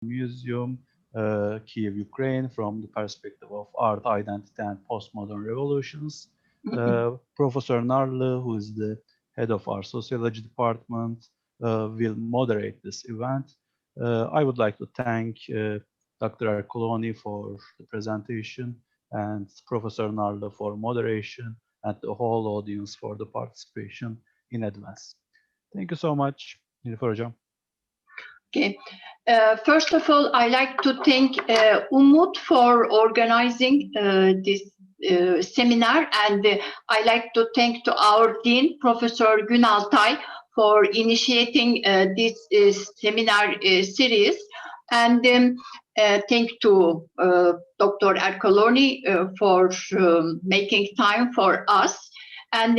Museum, Kyiv, Ukraine, from the perspective of art, identity, and postmodern revolutions. Professor Narlı, who is the head of our sociology department, will moderate this event. I would like to thank Dr. Ercolani for the presentation and Professor Narlı for moderation and the whole audience for the participation in advance. Thank you so much, Nilüfer Hocam. Okay. First of all, I like to thank Umut for organizing this seminar, and I like to thank to our dean, Professor Günaltay, for initiating this seminar series, and thank to Dr. Ercolani for making time for us. And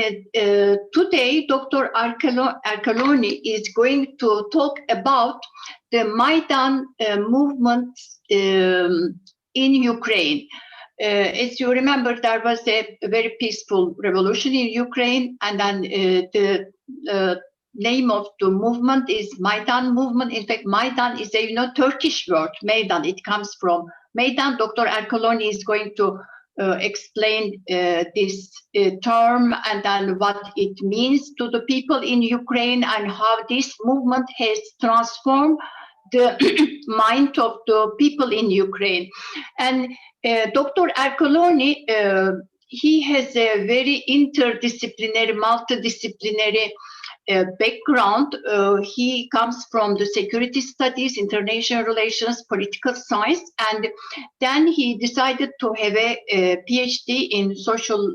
today, Dr. Ercolani is going to talk about the Maidan movement in Ukraine. As you remember, there was a very peaceful revolution in Ukraine, and then the name of the movement is Maidan movement. In fact, Maidan is a Turkish word, Maidan. It comes from Maidan. Dr. Ercolani is going to explain this term and then what it means to the people in Ukraine and how this movement has transformed the mind of the people in Ukraine. And Dr. Ercolani, he has a very interdisciplinary, multidisciplinary background. He comes from the security studies, international relations, political science, and then he decided to have a PhD in social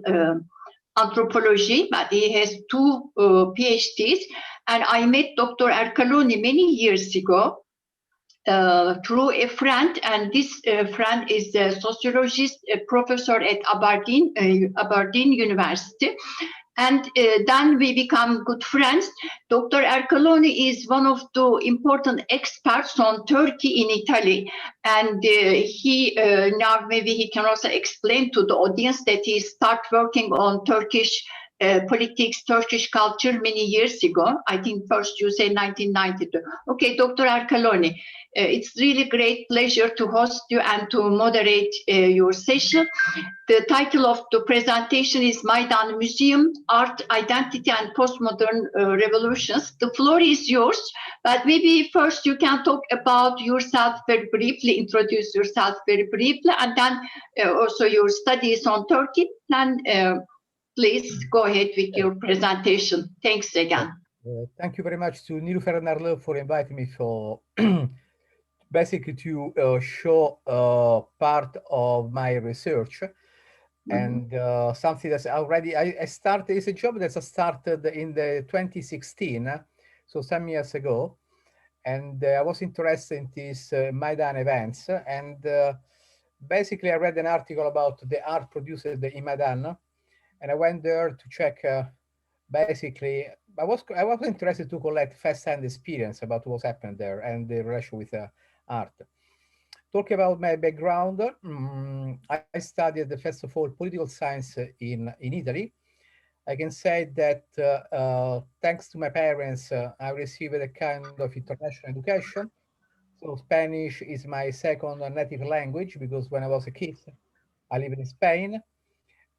anthropology, but he has two PhDs. And I met Dr. Ercolani many years ago through a friend, and this friend is a sociologist, a professor at Aberdeen University. And then we become good friends. Dr. Ercolani is one of the important experts on Turkey in Italy. And he now maybe he can also explain to the audience that he started working on Turkish politics, Turkish culture many years ago. I think first you say 1992. Okay, Dr. Ercolani, it's really great pleasure to host you and to moderate your session. The title of the presentation is Maidan Museum, Art, Identity, and Postmodern Revolutions. The floor is yours, but maybe first you can talk about yourself very briefly, introduce yourself very briefly, and then also your studies on Turkey. Then please go ahead with your presentation. Thanks again. Thank you very much to Nilüfer and Narlı for inviting me for basically to show part of my research. And something that's already, I started, it's a job that I started in the 2016, so some years ago. And I was interested in these Maidan events. And basically I read an article about the art produced in Maidan. And I went there to check, basically, I was interested to collect first-hand experience about what happened there and the relation with art. Talking about my background, I studied, first of all, political science in Italy. I can say that thanks to my parents, I received a kind of international education. So Spanish is my second native language because when I was a kid, I lived in Spain.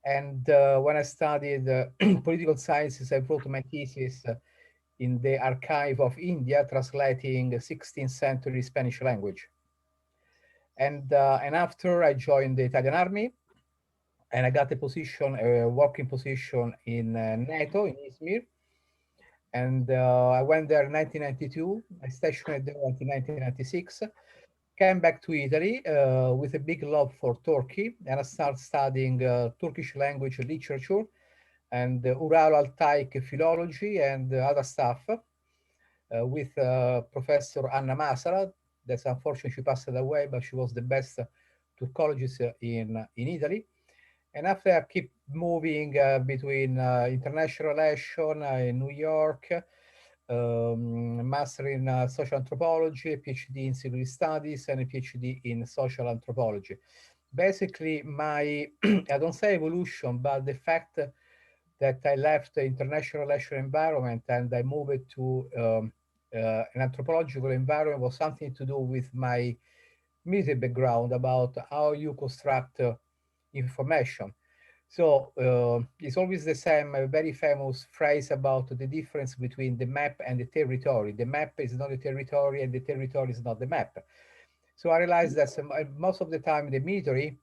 And when I studied political sciences, I wrote my thesis in the archive of India, translating 16th century Spanish language. And after I joined the Italian army, and I got a position, a working position in NATO in Izmir. And I went there in 1992. I stationed there until 1996. Came back to Italy with a big love for Turkey, and I started studying Turkish language literature and Ural-Altaic philology and other stuff with Professor Anna Masala. That's unfortunately she passed away, but she was the best Turkologist in Italy. And after I keep moving between international relations in New York, master in social anthropology, a PhD in security studies, and a PhD in social anthropology. Basically, my, I don't say evolution, but the fact that I left the international relation environment and I moved to an anthropological environment was something to do with my music background about how you construct information. So it's always the same, a very famous phrase about the difference between the map and the territory. The map is not the territory and the territory is not the map. So I realized that most of the time in the military,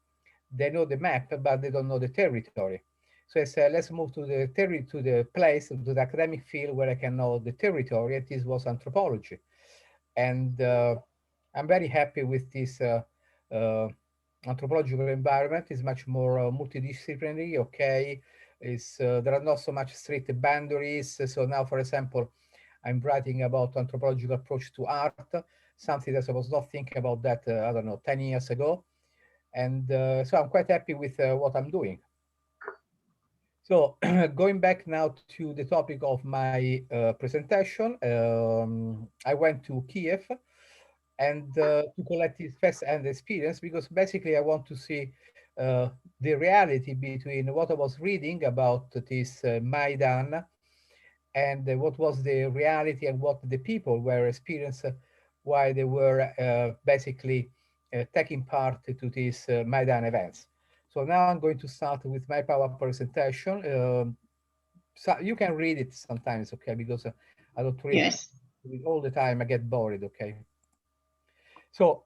they know the map, but they don't know the territory. So I said, let's move to the place, to the academic field where I can know the territory, and this was anthropology. And I'm very happy with this anthropological environment. Is much more multidisciplinary, okay? There are not so much strict boundaries. So now, for example, I'm writing about anthropological approach to art, something that I was not thinking about that, I don't know, 10 years ago. And so I'm quite happy with what I'm doing. So going back now to the topic of my presentation, I went to Kyiv and to collect this first-hand experience, because basically I want to see the reality between what I was reading about this Maidan and what was the reality and what the people were experiencing while they were basically taking part to these Maidan events. So now I'm going to start with my PowerPoint presentation. So you can read it sometimes, okay, because I don't read Yes. it all the time. I get bored, okay. So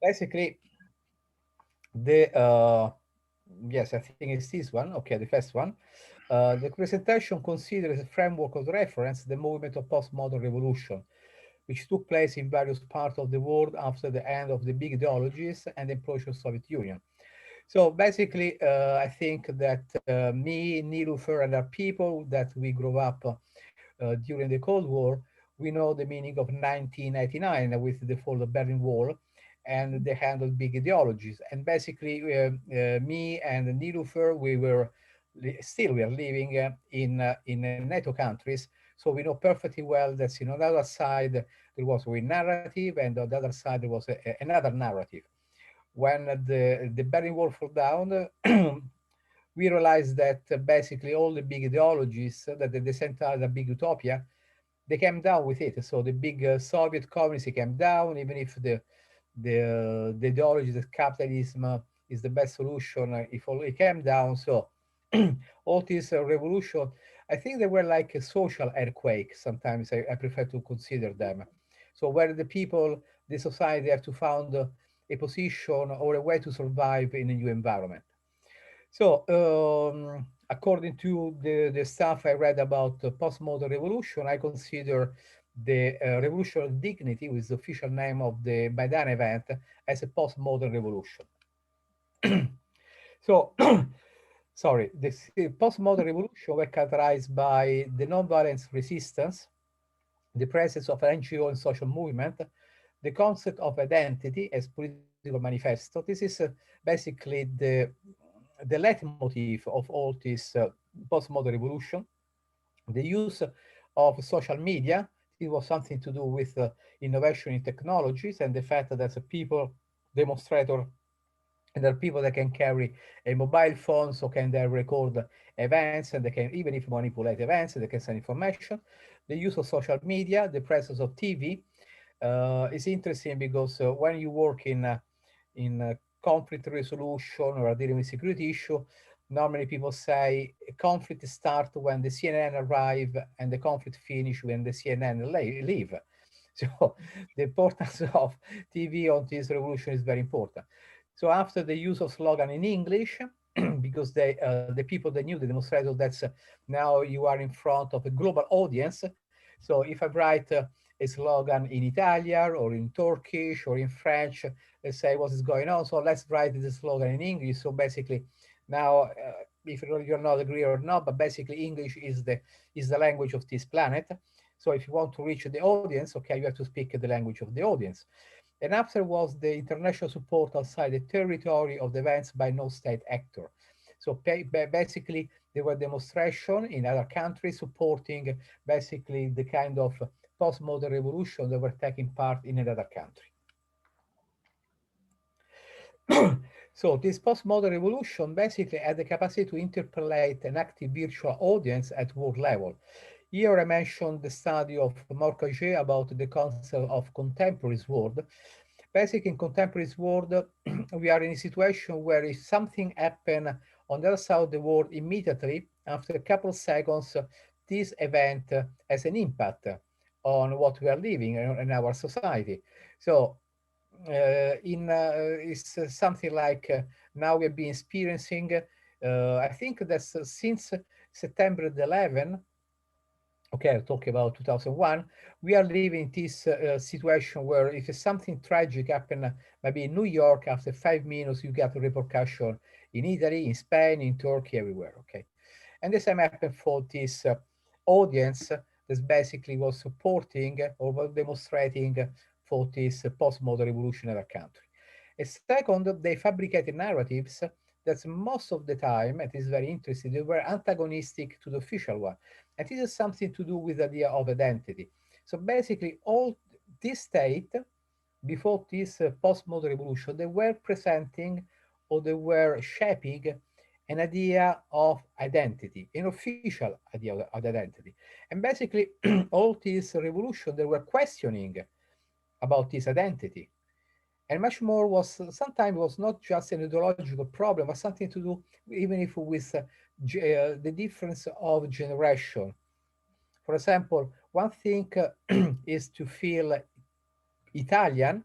basically, yes, I think it's this one, okay, the first one. The presentation considers a framework of reference the movement of postmodern revolution, which took place in various parts of the world after the end of the big ideologies and the implosion of the Soviet Union. So basically, I think that me, Nilüfer, and our people that we grew up during the Cold War, we know the meaning of 1989 with the fall of Berlin Wall, and they handled big ideologies. And basically, me and Nilüfer, we are living in NATO countries, so we know perfectly well that on the other side there was a narrative, and on the other side there was another narrative. When the Berlin Wall fell down, we realized that basically all the big ideologies that they decentralized a big utopia, they came down with it. So the big Soviet communism came down, even if the ideology that capitalism is the best solution, if all it came down. So all this revolution, I think they were like a social earthquake. Sometimes I prefer to consider them. So where the people, the society have to find a position or a way to survive in a new environment. So according to the stuff I read about the postmodern revolution, I consider the revolution of dignity, which is the official name of the Maidan event, as a postmodern revolution. So, sorry, the postmodern revolution were characterized by the nonviolence resistance, the presence of an NGO and social movement, the concept of identity as political manifesto. This is basically the leitmotif of all this postmodern revolution. The use of social media, it was something to do with innovation in technologies and the fact that there's a people demonstrator, and there are people that can carry a mobile phone, so can they record events, and they can, even if manipulate events, they can send information. The use of social media, the presence of TV is interesting because when you work in conflict resolution or dealing with security issue, normally people say a conflict starts when the CNN arrive and the conflict finish when the CNN leave. So the importance of TV on this revolution is very important. So after the use of slogan in English, because the people that knew the demonstrators, that's now you are in front of a global audience. So if I write a slogan in Italian or in Turkish or in French, let's say what is going on. So let's write the slogan in English. So basically now, if you're not agree or not, but basically English is the language of this planet. So if you want to reach the audience, okay, you have to speak the language of the audience. And after was the international support outside the territory of the events by no state actor. So basically there were demonstrations in other countries supporting basically the kind of postmodern revolution that were taking part in another country. So this postmodern revolution basically had the capacity to interpolate an active virtual audience at world level. Here I mentioned the study of Morcaget about the concept of contemporary world. Basically, in contemporary world, we are in a situation where if something happens on the other side of the world immediately, after a couple of seconds, this event has an impact on what we are living in our society. So it's something like now we have been experiencing, I think that's since September 11, okay, I'll talk about 2001, we are living this situation where if something tragic happen, maybe in New York, after 5 minutes, you get a repercussion in Italy, in Spain, in Turkey, everywhere, okay? And the same happened for this audience that basically was supporting or was demonstrating for this postmodern revolution in our country. And second, they fabricated narratives that most of the time, it is very interesting, they were antagonistic to the official one. And this is something to do with the idea of identity. So basically, all this state, before this postmodern revolution, they were presenting or they were shaping an idea of identity, an official idea of identity. And basically, all this revolution, they were questioning about this identity. And much more was sometimes was not just an ideological problem, but something to do even if with the difference of generation. For example, one thing is to feel Italian.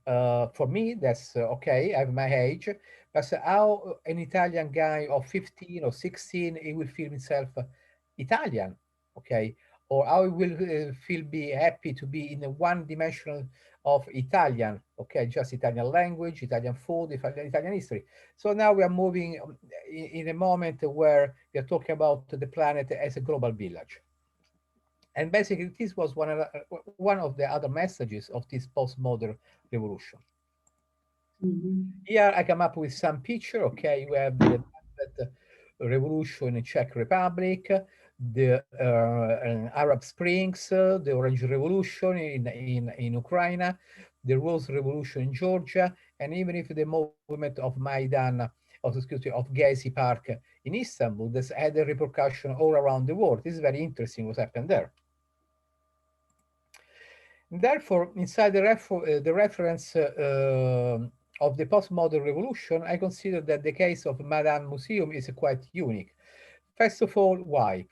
For me, that's okay. I have my age, but how an Italian guy of 15 or 16 he will feel himself Italian, okay, or how he will feel be happy to be in a one dimensional of Italian, okay, just Italian language, Italian food, Italian history. So now we are moving in a moment where we are talking about the planet as a global village. And basically, this was one of the other messages of this postmodern revolution. Here I come up with some picture. Okay, you have the revolution in Czech Republic, the Arab Springs, the Orange Revolution in Ukraine, the Rose Revolution in Georgia, and even if the movement of Maidan, of Gezi Park in Istanbul, this had a repercussion all around the world. This is very interesting what happened there. Therefore, inside the reference of the postmodern revolution, I consider that the case of Maidan Museum is quite unique. First of all, why?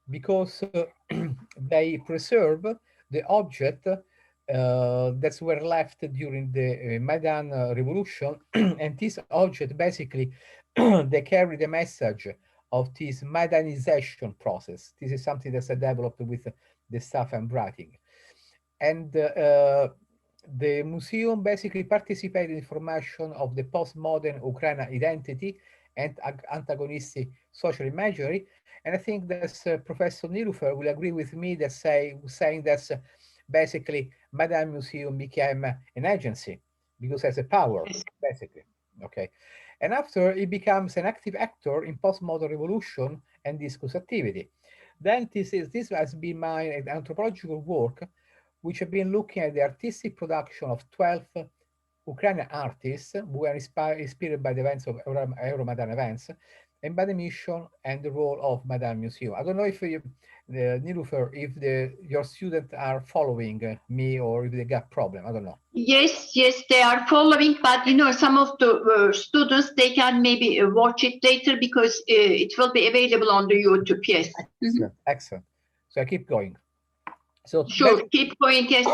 Because they preserve the object that were left during the Maidan revolution, and this object basically they carry the message of this Maidanization process. This is something that's developed with the stuff I'm writing. And the museum basically participated in the formation of the postmodern Ukrainian identity and antagonistic social imagery. And I think that Professor Nilüfer will agree with me that saying that basically Maidan Museum became an agency because it has a power, basically. Okay. And after it becomes an active actor in postmodern revolution and discourse activity. Then this has been my anthropological work, which have been looking at the artistic production of 12 Ukrainian artists who were inspired by the events of Euromaidan events and by the mission and the role of Maidan Museum. I don't know if Nilüfer, if your students are following me or if they got problem. I don't know. Yes, they are following, but some of the students, they can maybe watch it later because it will be available on the YouTube. Yes. Excellent, excellent. So I keep going. So sure, keep going. Yes.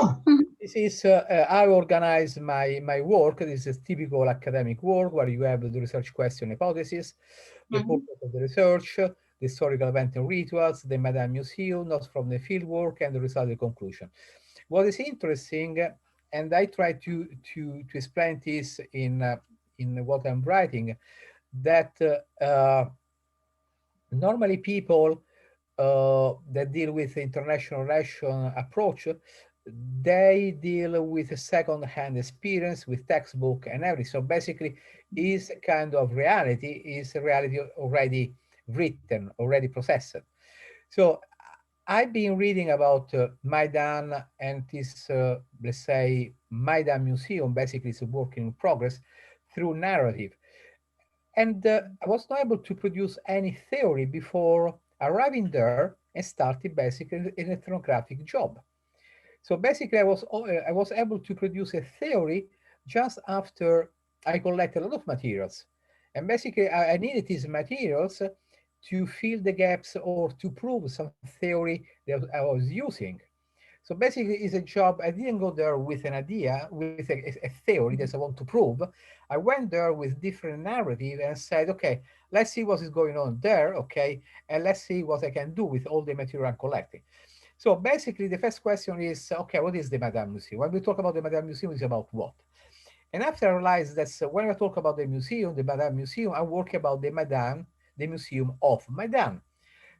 This is I organize my work. This is typical academic work where you have the research question hypothesis, the purpose of the research, the historical event and rituals, the Maidan Museum, notes from the field work, and the result of the conclusion. What is interesting, and I try to explain this in what I'm writing, that normally people that deal with international relation approach, they deal with a second-hand experience with textbook and everything. So basically, is a kind of reality, is a reality already written, already processed. So I've been reading about Maidan and this, let's say, Maidan Museum, basically it's a work in progress through narrative. And I was not able to produce any theory before arriving there and started basically an ethnographic job. So basically, I was able to produce a theory just after I collected a lot of materials, and basically I needed these materials to fill the gaps or to prove some theory that I was using. So basically, it's a job. I didn't go there with an idea, with a theory that I want to prove. I went there with different narrative and said, okay, let's see what is going on there, okay, and let's see what I can do with all the material I'm collecting. So basically, the first question is, okay, what is the Maidan Museum? When we talk about the Maidan Museum, it's about what? And after I realized that when I talk about the museum, the Maidan Museum, I work about the Maidan, the Museum of Maidan.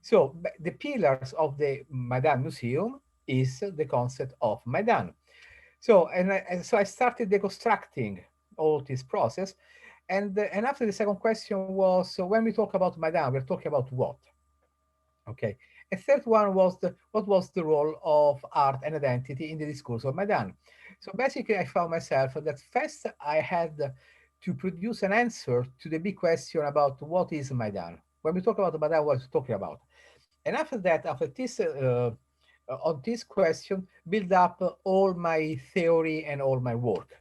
So the pillars of the Maidan Museum is the concept of Maidan. So so I started deconstructing all this process, and after the second question was, so when we talk about Maidan, we're talking about what? Okay. A third one was what was the role of art and identity in the discourse of Maidan? So basically, I found myself that first I had to produce an answer to the big question about what is Maidan. When we talk about Maidan, what are we talking about? And after that, after this, on this question, build up all my theory and all my work.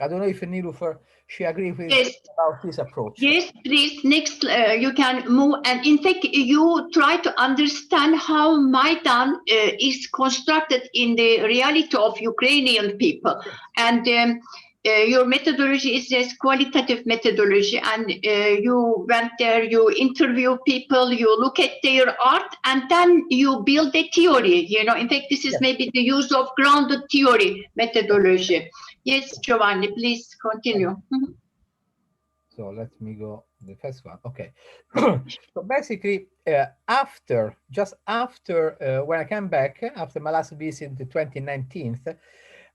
I don't know if Nilüfer, she agrees with Yes. about this approach. Yes, please. Next, you can move. And in fact, you try to understand how Maidan is constructed in the reality of Ukrainian people. And your methodology is this qualitative methodology. And you went there, you interview people, you look at their art, and then you build a theory. You know, in fact, this is maybe the use of grounded theory methodology. Yes, Giovanni, please continue. Mm-hmm. So let me go the first one. Okay. So basically, just after when I came back after my last visit, the 2019,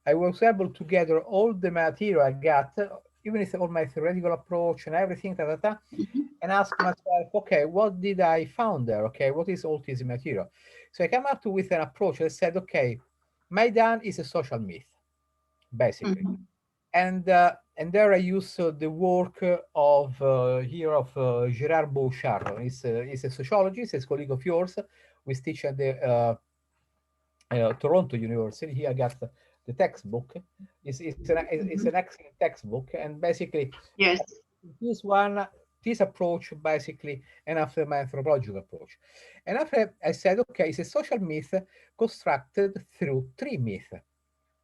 I was able to gather all the material I got, even if all my theoretical approach and everything, and ask myself, okay, what did I found there? Okay, what is all this material? So I came up with an approach that said, okay, Maidan is a social myth, basically. Mm-hmm. And there I use the work of Gérard Bouchard. He's a sociologist, he's a colleague of yours. We teach at the Toronto University. Here I got the textbook. It's an excellent textbook, and basically, yes, this approach basically, and after my anthropological approach, and after I said, okay, it's a social myth constructed through three myths,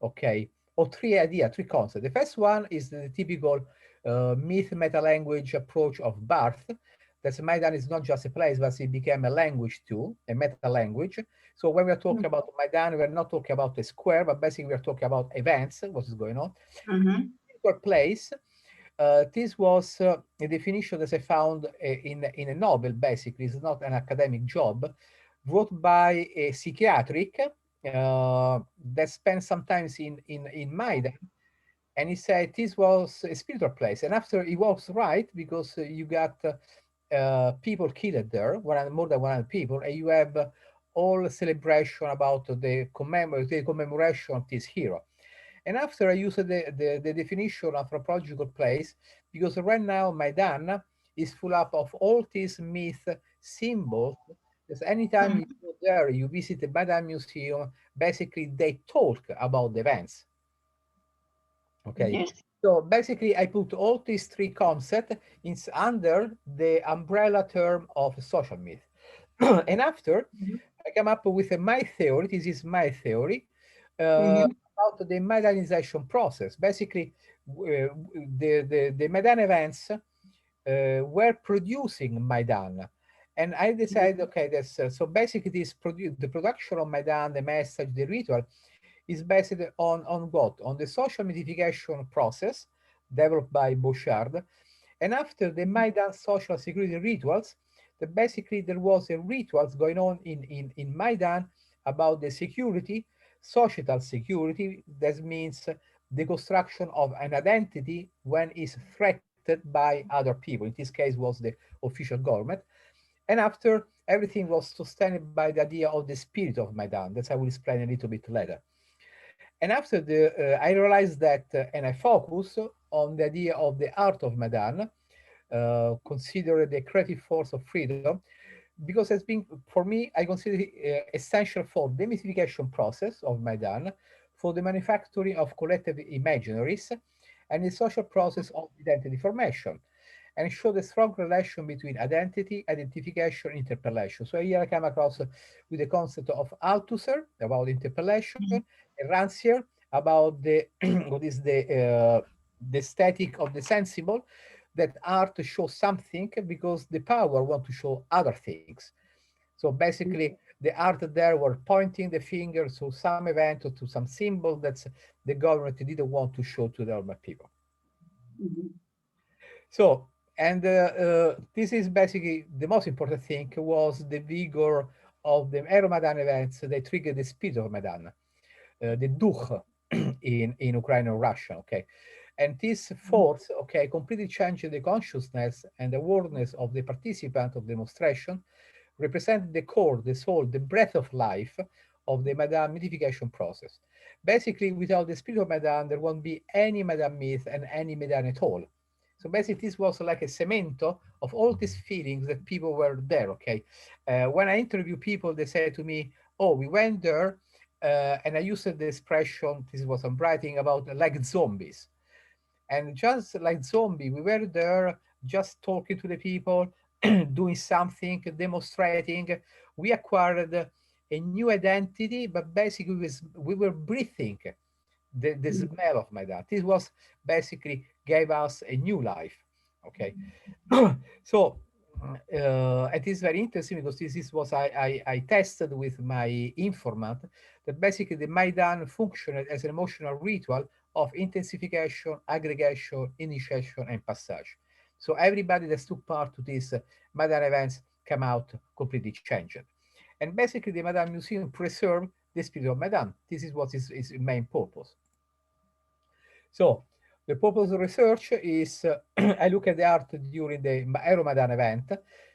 okay, or three ideas, three concepts. The first one is the typical myth-metalanguage approach of Barthes. That Maidan is not just a place, but it became a language too, a meta-language. So when we're talking about Maidan, we're not talking about a square, but basically we're talking about events, what is going on. Place. This was a definition that I found in a novel, basically. It's not an academic job, wrote by a psychiatric that spent some time in Maidan. And he said this was a spiritual place. And after he was right, because you got people killed there, more than 100 people, and you have all celebration about the commemoration of this hero. And after I used the definition of anthropological place, because right now Maidan is full up of all these myth symbols. Because anytime you go there, you visit the Maidan Museum, basically they talk about the events. Okay. Yes. So basically, I put all these three concepts under the umbrella term of social myth. And after, I come up with my theory. This is my theory about the Maidanization process. Basically, the Maidan events were producing Maidan. And I decided, okay, so basically the production of Maidan, the message, the ritual, is based on what? On the social mythification process developed by Bouchard. And after the Maidan social security rituals, basically there was a rituals going on in Maidan about the security, societal security. That means the construction of an identity when it's threatened by other people. In this case was the official government. And after, everything was sustained by the idea of the spirit of Maidan. That I will explain a little bit later. And after I realized that, and I focus on the idea of the art of Maidan, consider the creative force of freedom. because it's been, for me, I consider it essential for the mythification process of Maidan, for the manufacturing of collective imaginaries, and the social process of identity formation, and show the strong relation between identity, identification, interpellation. So here I come across with the concept of Althusser about interpellation, and Rancière about the what is the aesthetic of the sensible, that art shows something because the power want to show other things. So basically, the art there were pointing the finger to some event or to some symbol that the government didn't want to show to the normal people. So, and this is basically the most important thing was the vigor of the Euromaidan events. They triggered the spirit of Maidan, the duch in Ukrainian Russian, okay? And this force, okay, completely changed the consciousness and awareness of the participant of demonstration, represent the core, the soul, the breath of life of the Maidan mythification process. Basically, without the spirit of Maidan, there won't be any Maidan myth and any Maidan at all. So basically, this was like a cemento of all these feelings that people were there, okay? When I interview people, they say to me, oh, we went there, and I used the expression, this is what I'm writing about, like zombies. And just like zombie, we were there just talking to the people, doing something, demonstrating. We acquired a new identity, but basically we were breathing the smell of Maidan. This was basically gave us a new life. Okay, so it is very interesting because this is what I tested with my informant, that basically the Maidan functioned as an emotional ritual of intensification, aggregation, initiation, and passage. So everybody that took part to these Maidan events came out completely changed. And basically the Maidan Museum preserved the spirit of Maidan. This is what is its main purpose. So the purpose of research is I look at the art during the Euromaidan event.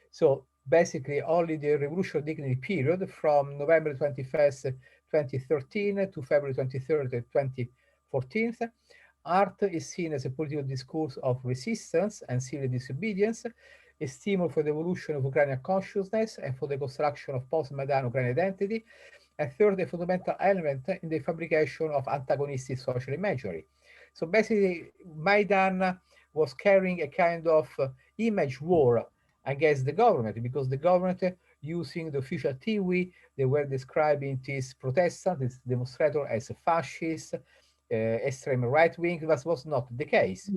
So basically only the Revolution Dignity period from November 21st, 2013 to February 23rd, 2014. Art is seen as a political discourse of resistance and civil disobedience, a stimul for the evolution of Ukrainian consciousness and for the construction of post-Maidan Ukrainian identity. And third, a fundamental element in the fabrication of antagonistic social imagery. So basically, Maidan was carrying a kind of image war against the government, because the government, using the official TV, they were describing these protestants, this demonstrator, as a fascist, extreme right wing. That was not the case.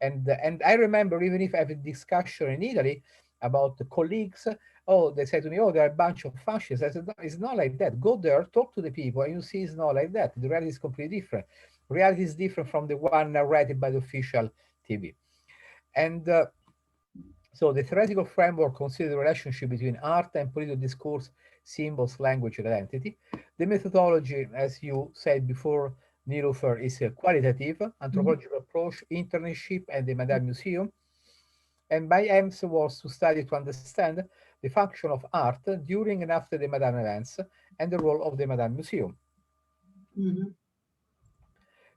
And I remember, even if I have a discussion in Italy about the colleagues, oh, they said to me, oh, they're a bunch of fascists. I said, no, it's not like that. Go there, talk to the people, and you see it's not like that. The reality is completely different. Reality is different from the one narrated by the official TV. And so the theoretical framework considers the relationship between art and political discourse, symbols, language, and identity. The methodology, as you said before, Nilüfer, is a qualitative anthropological approach, internship, and the Maidan Museum. And my aim was to study to understand the function of art during and after the Maidan events and the role of the Maidan Museum.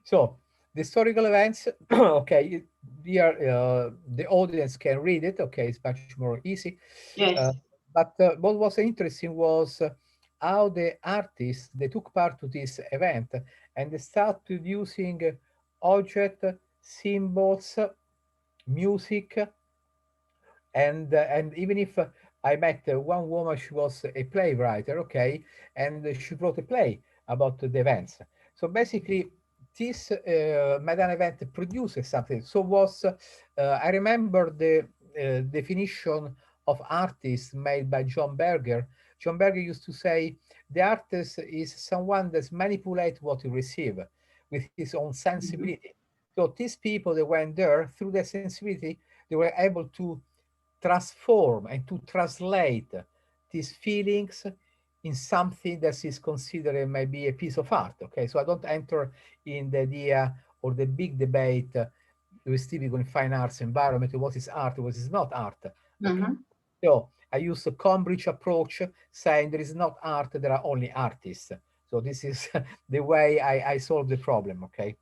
So the historical events, okay, here the audience can read it, okay, it's much more easy. Yes. But what was interesting was how the artists, they took part to this event and they start producing objects, symbols, music, and even if I met one woman, she was a playwright, okay, and she wrote a play about the events. So basically, this Maidan event produces something. So I remember the definition of artist made by John Berger. John Berger used to say, the artist is someone that manipulates what he receives with his own sensibility. So these people that went there, through their sensibility, they were able to transform and to translate these feelings in something that is considered maybe a piece of art. Okay, so I don't enter in the idea or the big debate with typical in fine arts environment, what is art, what is not art. Okay. So I use a Cambridge approach, saying there is not art, there are only artists. So this is the way I solve the problem. Okay.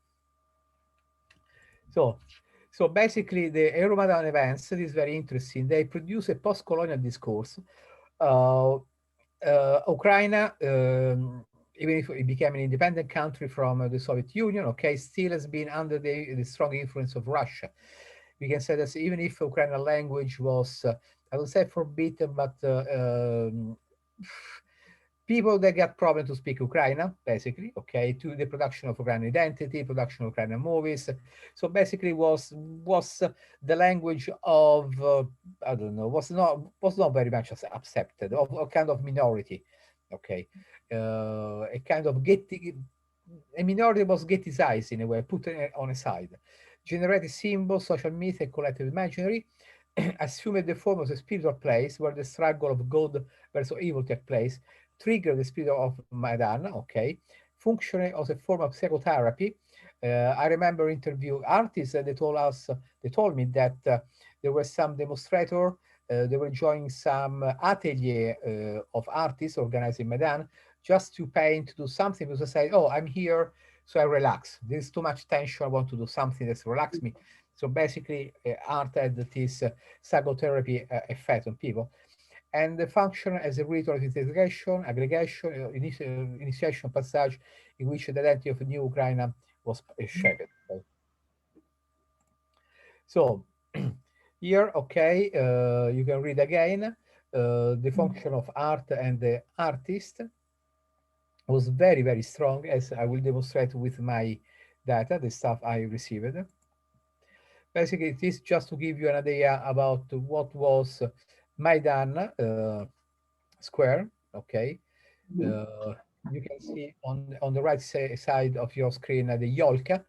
So basically, the Euromaidan events, it is very interesting. They produce a post-colonial discourse Ukraine, even if it became an independent country from the Soviet Union, okay, still has been under the strong influence of Russia. We can say that even if Ukrainian language was, I would say forbidden, but people that got problem to speak Ukrainian, basically, okay, to the production of Ukrainian identity, production of Ukrainian movies. So basically was the language of, I don't know, was not very much accepted, of a kind of minority, okay. A kind of a minority was ghettoized in a way, put on a side. Generated symbols, social myth, and collective imaginary, assumed the form of a spiritual place where the struggle of good versus evil took place, trigger the spirit of Maidan, okay, functioning as a form of psychotherapy. I remember interview artists they told me that there were some demonstrator, they were joining some atelier of artists organized in Maidan just to paint, to do something, because they say, oh, I'm here, so I relax. There's too much tension, I want to do something that's relax me. So basically, art had this psychotherapy effect on people. And the function as a ritual of integration, aggregation, initiation passage in which the identity of new Ukraine was shaped. So here, okay, you can read again the function of art and the artist was very, very strong, as I will demonstrate with my data, the stuff I received. Basically, it is just to give you an idea about what was Maidan Square, okay? You can see on the right side of your screen the Yolka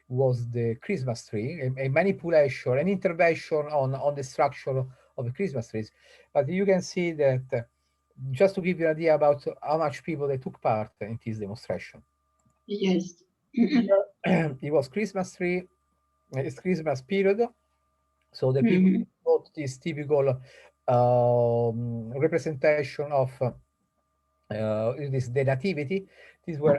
was the Christmas tree, a manipulation, an intervention on the structure of the Christmas trees. But you can see that, just to give you an idea about how much people they took part in this demonstration. Yes. It was Christmas tree, it's Christmas period. So the people got this typical representation of this the nativity. These were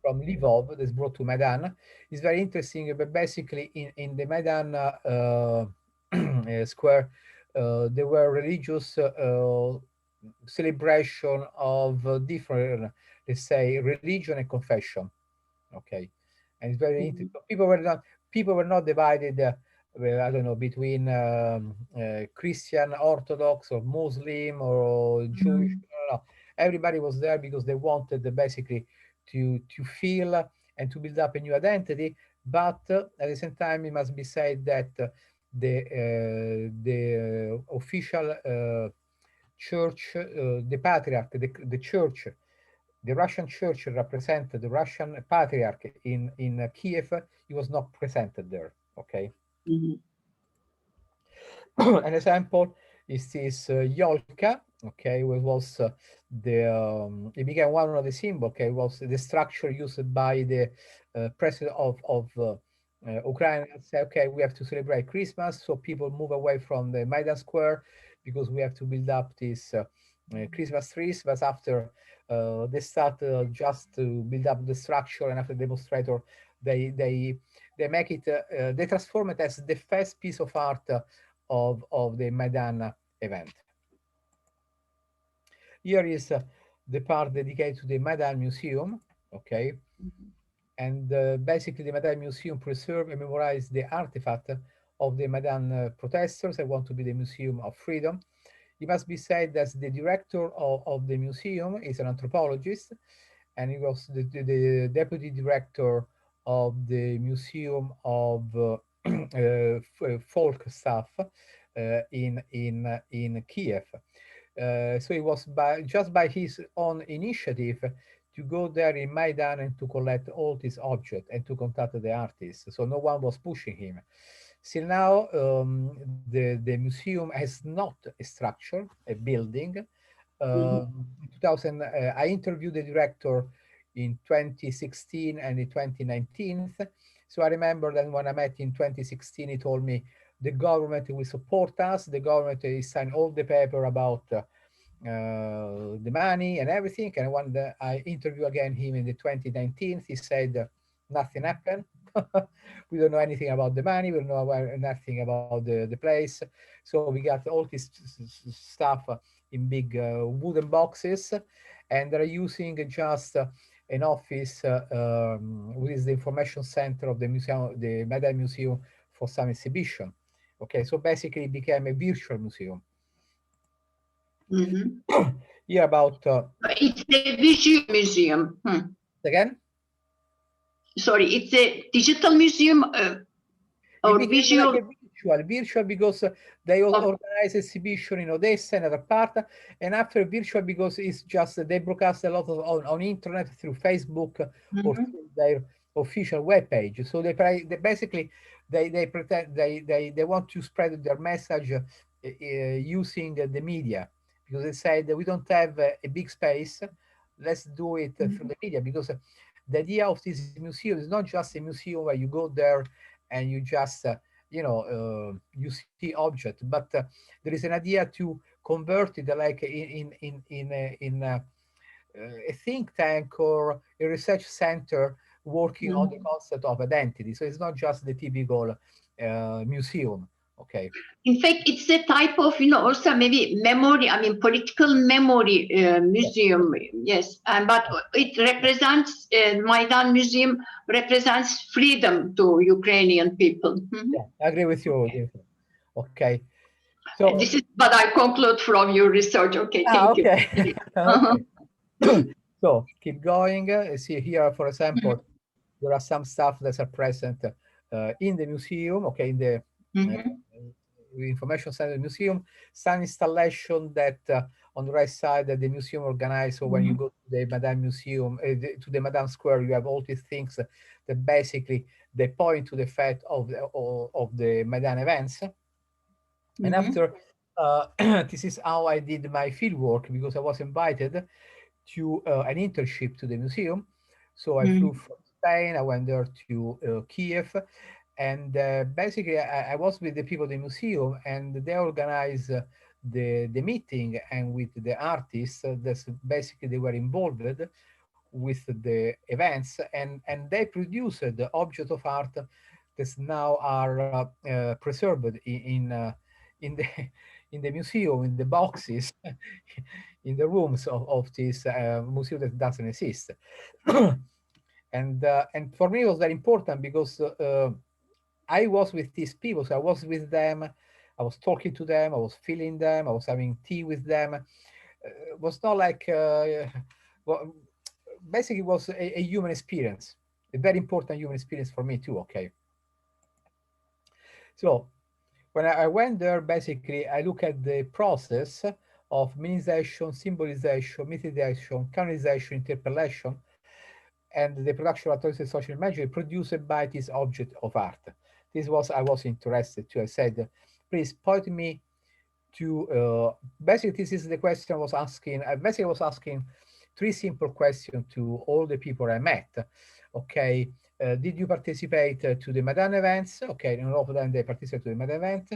from Lvov, that's brought to Maidan. It's very interesting, but basically in the Maidan square, there were religious celebration of different, let's say, religion and confession. Okay, and it's very interesting. People were not divided. I don't know, between Christian, Orthodox, or Muslim, or Jewish. No. Everybody was there because they wanted basically to feel and to build up a new identity. But at the same time, it must be said that the official church, the patriarch, the church, the Russian church represented the Russian patriarch in Kyiv. He was not presented there. Okay. An example is this Yolka. Okay, which was it became one of the symbols. Okay, was the structure used by the president of Ukraine. Say, okay, we have to celebrate Christmas, so people move away from the Maidan Square because we have to build up these Christmas trees. But after they start just to build up the structure, and after the demonstrator, they make it, they transform it as the first piece of art of the Maidan event. Here is the part dedicated to the Maidan Museum, okay? And basically the Maidan Museum preserve and memorize the artifact of the Maidan protesters. I want to be the Museum of Freedom. It must be said that the director of the museum is an anthropologist, and he was the deputy director of the Museum of Folk Stuff in Kyiv. So it was just by his own initiative to go there in Maidan and to collect all these objects and to contact the artists. So no one was pushing him. Still now, the museum has not a structure, a building. In 2000, I interviewed the director in 2016 and in 2019. So I remember that when I met in 2016, he told me the government will support us. The government is signed all the paper about the money and everything. And when I interviewed again him in the 2019, he said nothing happened. We don't know anything about the money. We don't know nothing about the place. So we got all this stuff in big wooden boxes, and they're using just an office, which is the information center of the museum, the Maidan Museum, for some exhibition. Okay, so basically it became a virtual museum. Here about it's a visual museum. Again? Sorry, it's a digital museum or visual. Like virtual because they organize exhibition in Odessa, another part, and after virtual because it's just they broadcast a lot of on internet through Facebook or through their official web page. So they basically they pretend they want to spread their message using the media, because they say that we don't have a big space, let's do it through the media, because the idea of this museum is not just a museum where you go there and you just you see object, but there is an idea to convert it like in a think tank or a research center working on the concept of identity. So it's not just the typical museum. Okay. In fact, it's a type of, also maybe memory, I mean, political memory museum, yes. But it represents, Maidan Museum represents freedom to Ukrainian people. Yeah, I agree with you. Okay. So this is what I conclude from your research. Okay, thank you. Okay. So keep going. See here, for example, there are some stuff that are present in the museum, okay, in the information center of the museum, some installation that on the right side that the museum organized. So when you go to the Maidan Museum, to the Maidan Square, you have all these things that basically they point to the fact of the Maidan events. And after, this is how I did my field work, because I was invited to an internship to the museum. So I flew from Spain, I went there to Kyiv, and basically I was with the people of the museum, and they organized the meeting, and with the artists, that's basically they were involved with the events, and they produced the objects of art that now are preserved in the museum, in the boxes, in the rooms of this museum that doesn't exist. And for me it was very important because I was with these people, so I was with them, I was talking to them, I was feeling them, I was having tea with them. It was not like, well, basically it was a human experience, a very important human experience for me too, okay? So when I went there, basically I look at the process of minimization, symbolization, mythization, canonization, interpellation, and the production of authoritative social imagery produced by this object of art. This was, I was interested to. I said, please point me to, basically this is the question I was asking. I basically was asking three simple questions to all the people I met. Okay, did you participate to the Maidan events? Okay, and all of them, they participate to the Maidan event.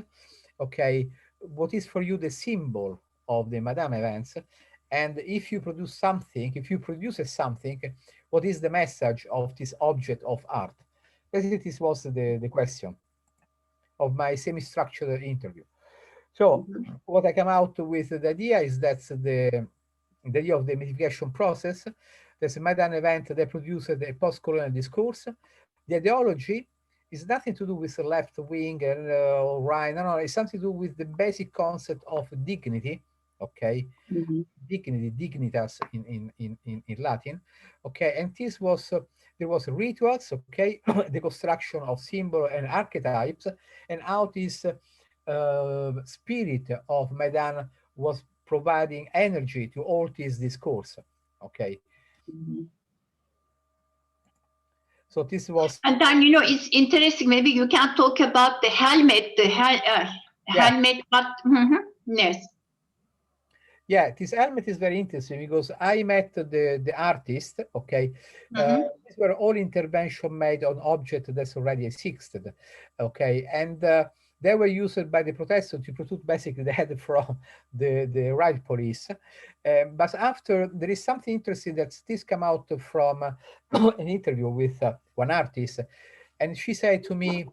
Okay, what is for you the symbol of the Maidan events? And if you produce something, if you produce something, what is the message of this object of art? Basically, this was the question of my semi-structured interview. So what I come out with the idea is that the idea of the mythification process, there's a Maidan event that produced a post-colonial discourse. The ideology is nothing to do with the left wing and right, no, it's something to do with the basic concept of dignity, okay? Dignity, dignitas in Latin, okay? And this was, there was rituals, okay? The construction of symbols and archetypes, and how this spirit of Maidan was providing energy to all this discourse, okay? So this was... And then, it's interesting, maybe you can talk about the helmet, helmet, but, yes. Yeah, this helmet is very interesting because I met the artist, okay? These were all interventions made on objects that already existed, okay? And they were used by the protesters to produce basically the head from the riot police. But after, there is something interesting that this came out from an interview with one artist. And she said to me,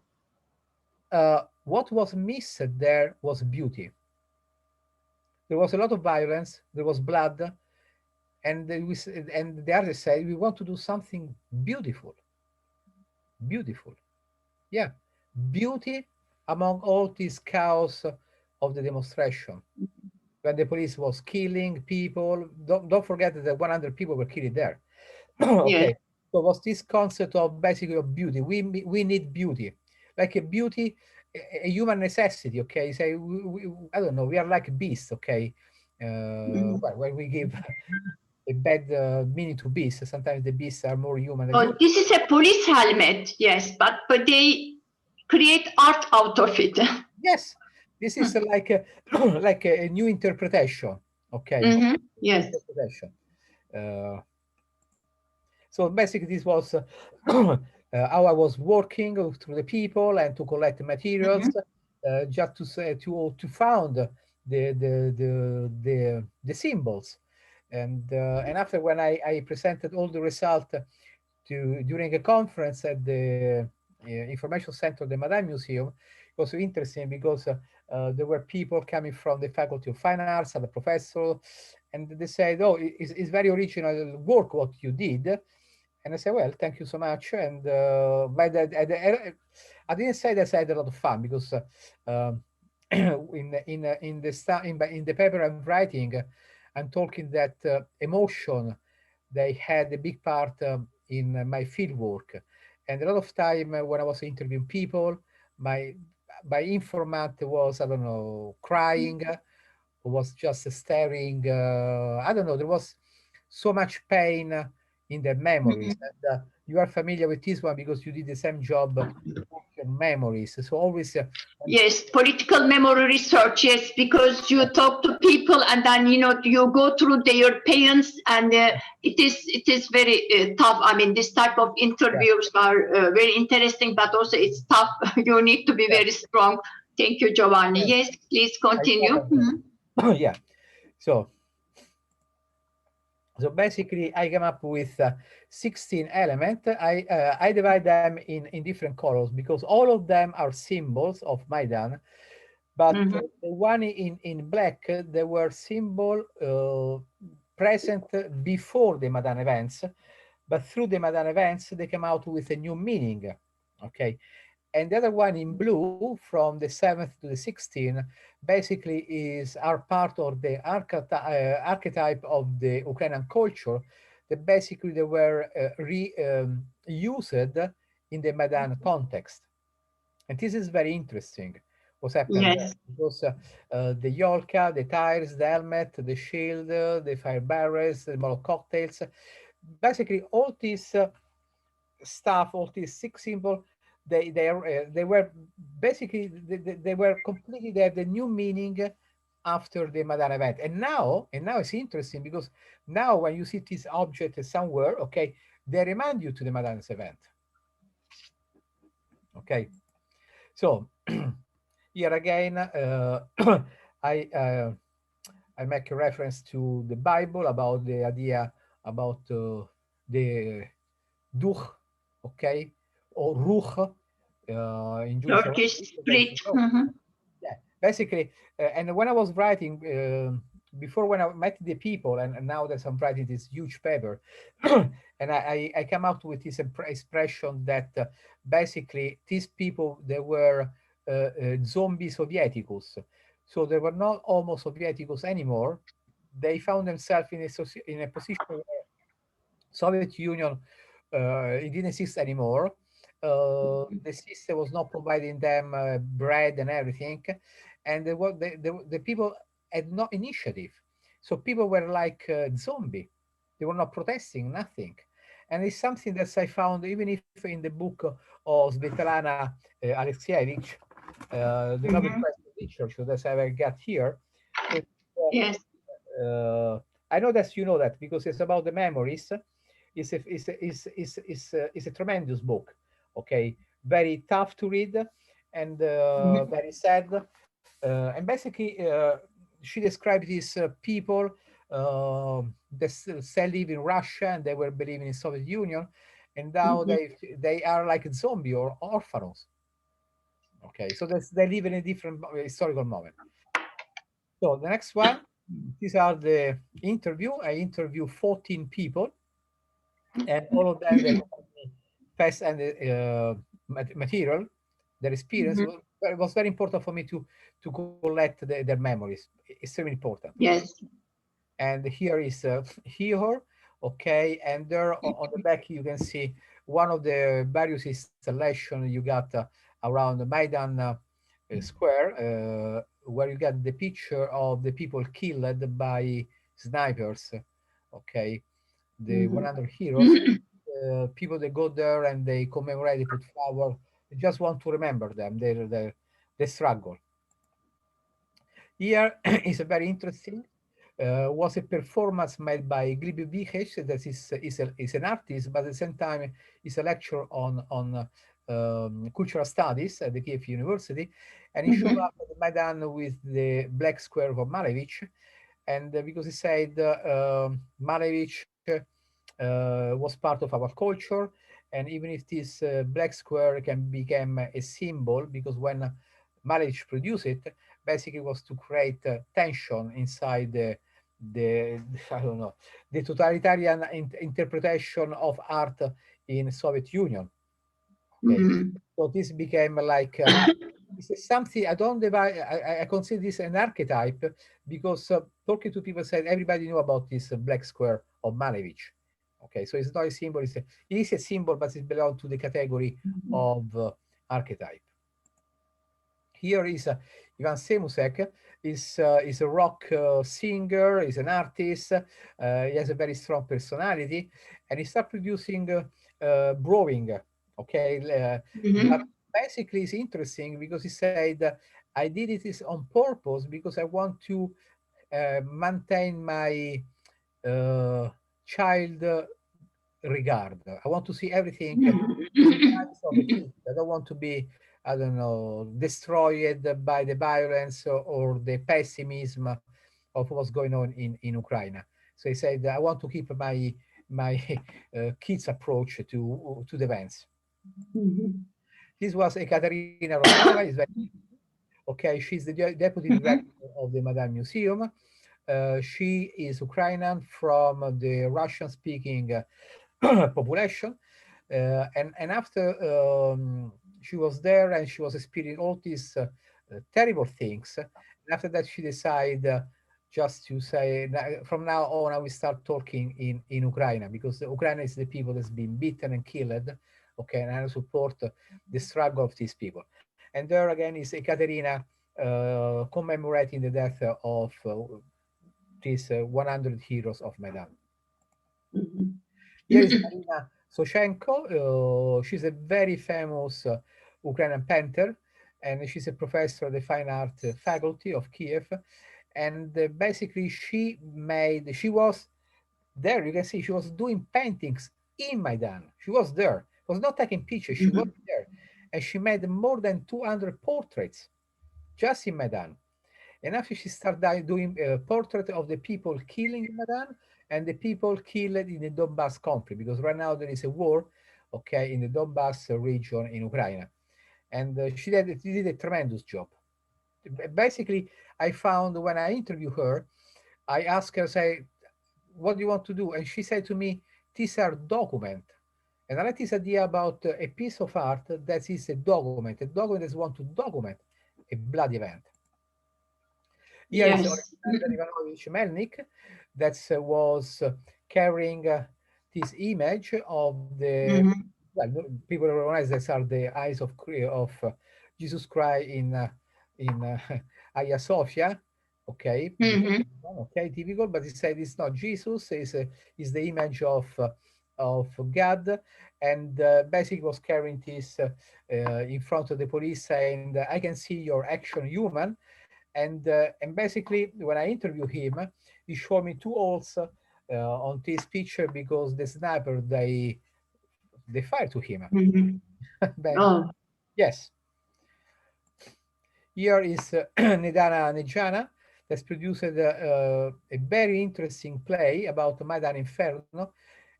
what was missed there was beauty. There was a lot of violence, there was blood, and the artist said, we want to do something beautiful. Beautiful. Yeah. Beauty among all this chaos of the demonstration. When the police was killing people, don't forget that 100 people were killed there. Okay. Yes. So was this concept of basically of beauty? We need beauty, like a beauty, a human necessity. Okay, say I don't know. We are like beasts. Okay, well, when we give a bad meaning to beasts, sometimes the beasts are more human than Oh, human. this is a police helmet, yes, but they create art out of it. Yes, this is like a, like a new interpretation. Okay, Yes. interpretation. Uh, So basically, this was how I was working through the people and to collect materials, just to say to found the symbols, and after when I presented all the result to during a conference at the information center of the Maidan Museum, it was interesting because there were people coming from the Faculty of Fine Arts and the professor, and they said, "Oh, it's very original work what you did." And I said, well, thank you so much. And but I didn't say that I had a lot of fun because in the paper I'm writing, I'm talking that emotion they had a big part in my field work, and a lot of time when I was interviewing people, my informant was, I don't know, crying, was just staring. I don't know. There was so much pain in their memories. And you are familiar with this one because you did the same job in memories. So always, Yes, political memory research, yes, because you talk to people and then, you know, you go through their pains and it is very tough. I mean, this type of interviews are very interesting, but also it's tough. You need to be very strong. Thank you, Giovanni. Yes, please continue. Yeah. So basically, I came up with 16 elements. I divide them in different colors because all of them are symbols of Maidan. But the one in black, they were symbol present before the Maidan events, but through the Maidan events, they came out with a new meaning. Okay. And the other one in blue, from the 7th to the 16th, basically are part of the archetype of the Ukrainian culture that basically they were used in the Maidan context. And this is very interesting. What's happened there? Yes. Because the yolka, the tires, the helmet, the shield, the fire barrels, the Molotov cocktails, basically all this stuff, all these six symbols, they were basically they were completely, they have the new meaning after the Maidan event. And now it's interesting because now when you see this object somewhere, okay, they remind you to the Maidan's event. Okay, so here again, I make a reference to the Bible about the idea about the duch, okay, or ruch in Jewish. Turkish split. Yeah, basically, and when I was writing before, when I met the people, and now that I'm writing this huge paper, and I come out with this expression that basically these people, they were zombie Sovieticus, so they were not Homo Sovieticus anymore. They found themselves in a position where Soviet Union it didn't exist anymore. The system was not providing them bread and everything, and the people had no initiative. So people were like zombie. They were not protesting, nothing. And it's something that I found even if in the book of Svetlana Alexievich, the Nobel Prize for Literature that I got here. So, Yes. I know that you know that because it's about the memories. It's a tremendous book. Okay, very tough to read and very sad. And basically, she described these people that still live in Russia and they were believing in Soviet Union, and now they are like a zombie or orphans. Okay, so they live in a different historical moment. So the next one, these are the interview. I interview 14 people, and all of them they facts and material, their experience. It was very important for me to collect their memories. Extremely important. Yes. And here is here, okay, and there on the back you can see one of the various installations you got around the Maidan square, where you got the picture of the people killed by snipers, okay, the 100 heroes. People that go there and they commemorate, they put flower, they just want to remember them, their struggle. Here is a very interesting, was a performance made by Glib Viches, that is an artist, but at the same time is a lecturer on cultural studies at the Kyiv University, and he showed up at the Maidan with the black square of Malevich, and because he said Malevich was part of our culture, and even if this black square can become a symbol, because when Malevich produced it, basically was to create tension inside the I don't know, the totalitarian interpretation of art in Soviet Union. Okay, so this became like this is something I don't divide. I consider this an archetype because talking to people said everybody knew about this black square of Malevich. Okay, so it's not a symbol. It is a symbol, but it belongs to the category of archetype. Here is Ivan Semusek, is a rock singer, is an artist, he has a very strong personality, and he started producing brewing, okay? But basically it's interesting because he said, I did it on purpose because I want to maintain my child regard. I want to see everything in the eyes of a kid. I don't want to be, I don't know, destroyed by the violence or the pessimism of what's going on in Ukraine. So he said, I want to keep my kids' approach to the events. This was Ekateryna Romanova. Is very okay. She's the deputy director of the Maidan Museum. She is Ukrainian from the Russian-speaking population, and after she was there and she was experiencing all these terrible things, and after that she decided just to say from now on I will start talking in Ukraine, because Ukraine is the people that's been beaten and killed, okay, and I support the struggle of these people. And there again is Ekaterina commemorating the death of these 100 heroes of Maidan. Here is Maryna Sochenko. She's a very famous Ukrainian painter, and she's a professor at the fine art faculty of Kyiv. And basically, she was there. You can see she was doing paintings in Maidan. She was there. She was not taking pictures. She was there, and she made more than 200 portraits just in Maidan. And after she started doing a portrait of the people killing in Maidan and the people killed in the Donbass country, because right now there is a war, okay, in the Donbass region in Ukraine. And she did a tremendous job. Basically, I found when I interviewed her, I asked her, say, what do you want to do? And she said to me, these are documents. And I like this idea about a piece of art that is a document that wants to document a blood event. Here is Alexander Ivanovich Melnik that was carrying this image of the, well, people recognize these are the eyes of Jesus Christ in Hagia Sophia, okay, okay, typical, but he said it's not Jesus, it's the image of God, and basically was carrying this in front of the police saying, I can see your action human. And basically, when I interviewed him, he showed me two holes on this picture because the sniper they fired to him. Yes. Here is Neda Nedjana that's produced a very interesting play about Maidan Inferno,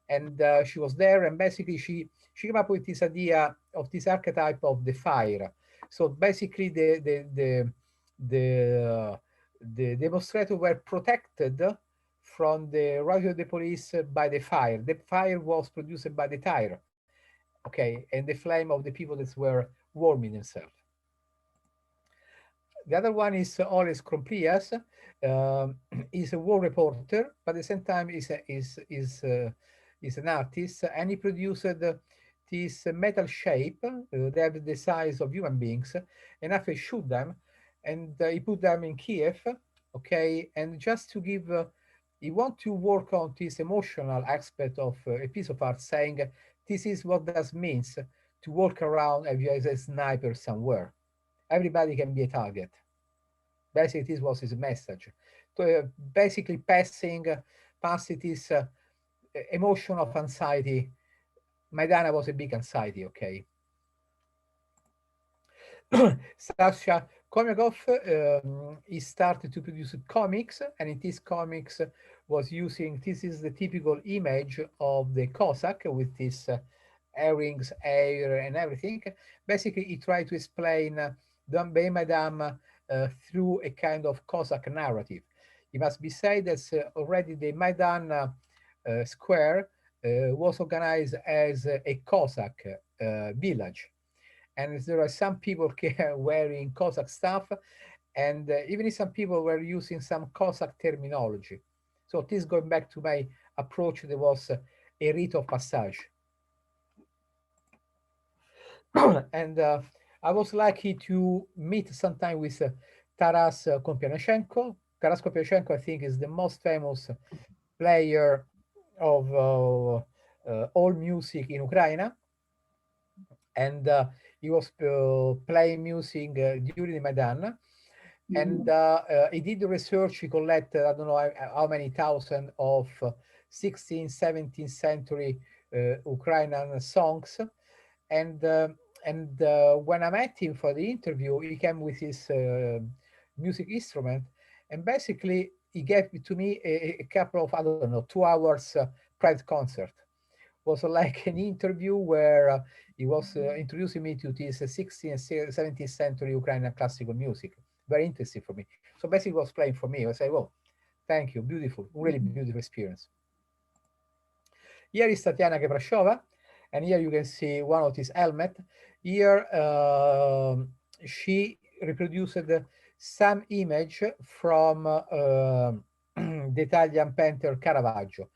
and she was there, and basically she came up with this idea of this archetype of the fire. So basically the demonstrators were protected from the riot of the police by the fire. The fire was produced by the tire, okay, and the flame of the people that were warming themselves. The other one is Oles Kromplias. He's a war reporter, but at the same time is an artist, and he produced this metal shape. They have the size of human beings, and after he shoot them, and he put them in Kyiv, okay, and just to give. He want to work on this emotional aspect of a piece of art, saying this is what that means to walk around as a sniper somewhere. Everybody can be a target. Basically, this was his message. So, basically, past this emotion of anxiety. Maidana was a big anxiety, okay. Sasha Komyakhov, he started to produce comics, and in these comics was using, this is the typical image of the Cossack with these earrings, hair, and everything. Basically, he tried to explain the Maidan through a kind of Cossack narrative. It must be said that already the Maidan square was organized as a Cossack village. And there are some people wearing Cossack stuff, and even if some people were using some Cossack terminology. So this going back to my approach, there was a rite of passage. And I was lucky to meet sometime with Taras Komyakhov. Taras Komyakhov, I think, is the most famous player of all music in Ukraine. And he was playing music during the Maidan. And he did the research. He collected, I don't know how many thousand of 16th, 17th century Ukrainian songs. And when I met him for the interview, he came with his music instrument, and basically he gave to me a couple of, I don't know, 2 hours private concert. It was like an interview where he was introducing me to this 16th, 17th century Ukrainian classical music. Very interesting for me. So basically, he was playing for me. I say, "Well, thank you, beautiful, really beautiful experience." Here is Tatyana Cheprasova, and here you can see one of his helmet. Here she reproduced some image from the Italian painter Caravaggio,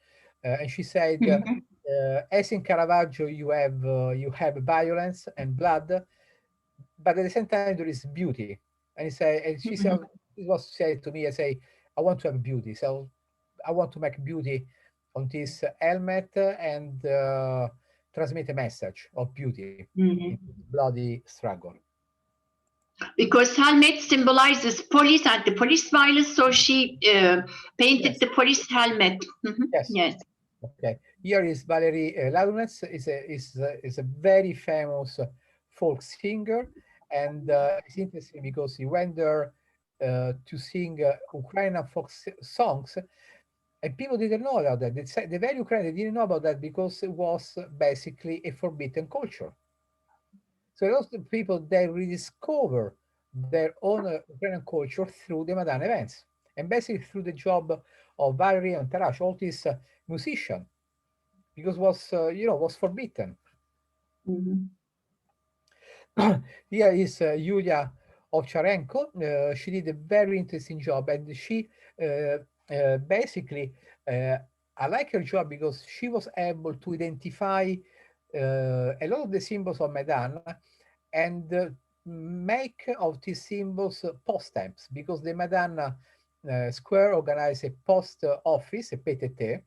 and she said, as in Caravaggio, you have violence and blood, but at the same time there is beauty. And she said, it was said to me, I say, I want to have beauty, so I want to make beauty on this helmet and transmit a message of beauty in bloody struggle. Because helmet symbolizes police and the police violence, so she painted the police helmet. Yes. Okay. Here is Valery Hladunets. Is a very famous folk singer, and it's interesting because he went there to sing Ukrainian folk songs. And people didn't know about that. The very Ukrainians didn't know about that because it was basically a forbidden culture. So those people, they rediscover their own Ukrainian culture through the Maidan events. And basically through the job of Valery and Taras, all these musicians, because was forbidden. Here is Yulia Ovcharenko. She did a very interesting job, and she basically, I like her job because she was able to identify a lot of the symbols of Maidan and make of these symbols post stamps, because the Maidan Square organized a post office, a PTT,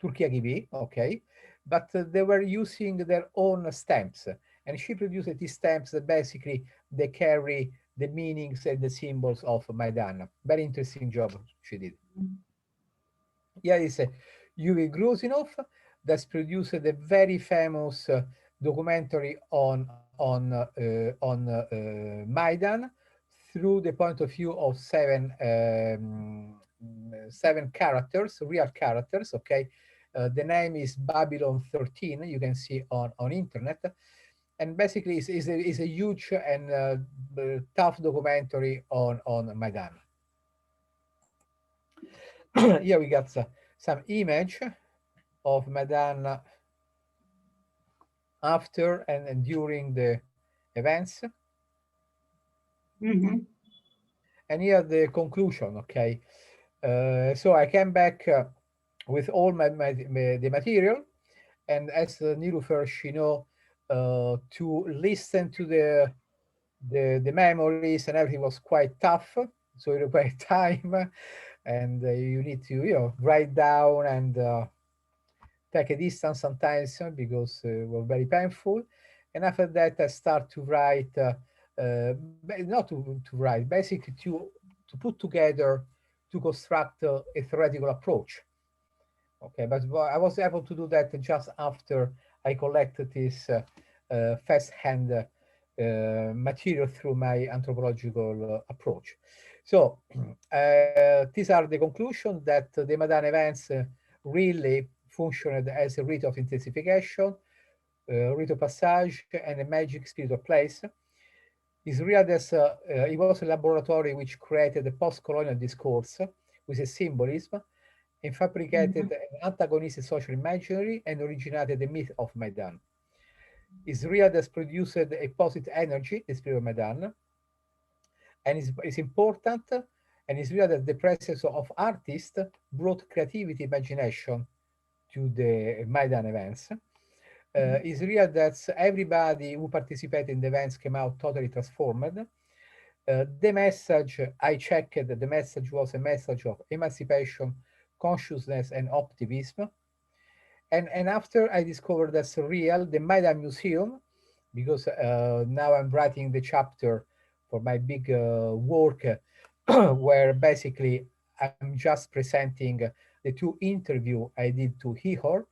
Turkey gibi, okay, but they were using their own stamps, and she produced these stamps that basically they carry the meanings and the symbols of Maidan. Very interesting job she did. Here is Yuriy Gruzinov that's produced a very famous documentary on Maidan through the point of view of seven characters, real characters, okay, The name is Babylon 13. You can see on internet. And basically, it's a huge and tough documentary on Maidan. Here we got some image of Maidan after and during the events. Mm-hmm. And here the conclusion, okay? So I came back with all the material, and as Nilüfer, to listen to the memories and everything was quite tough. So it required time, and you need to write down and take a distance sometimes because it was very painful. And after that, I start to write, not to write, basically to put together, to construct a theoretical approach. Okay, but I was able to do that just after I collected this first-hand material through my anthropological approach. So these are the conclusions that the Maidan events really functioned as a rite of intensification, rite of passage, and a magic spirit of place. It's real that it was a laboratory which created a post-colonial discourse with a symbolism and fabricated an antagonistic social imaginary and originated the myth of Maidan. It's real that produced a positive energy, the spirit of Maidan, and it's important, and it's real that the presence of artists brought creativity, imagination to the Maidan events. It's real that everybody who participated in the events came out totally transformed. The message, I checked, the message was a message of emancipation, consciousness, and optimism. And after I discovered that's real, the Maidan Museum, because now I'm writing the chapter for my big work, where basically I'm just presenting the two interviews I did to Ihor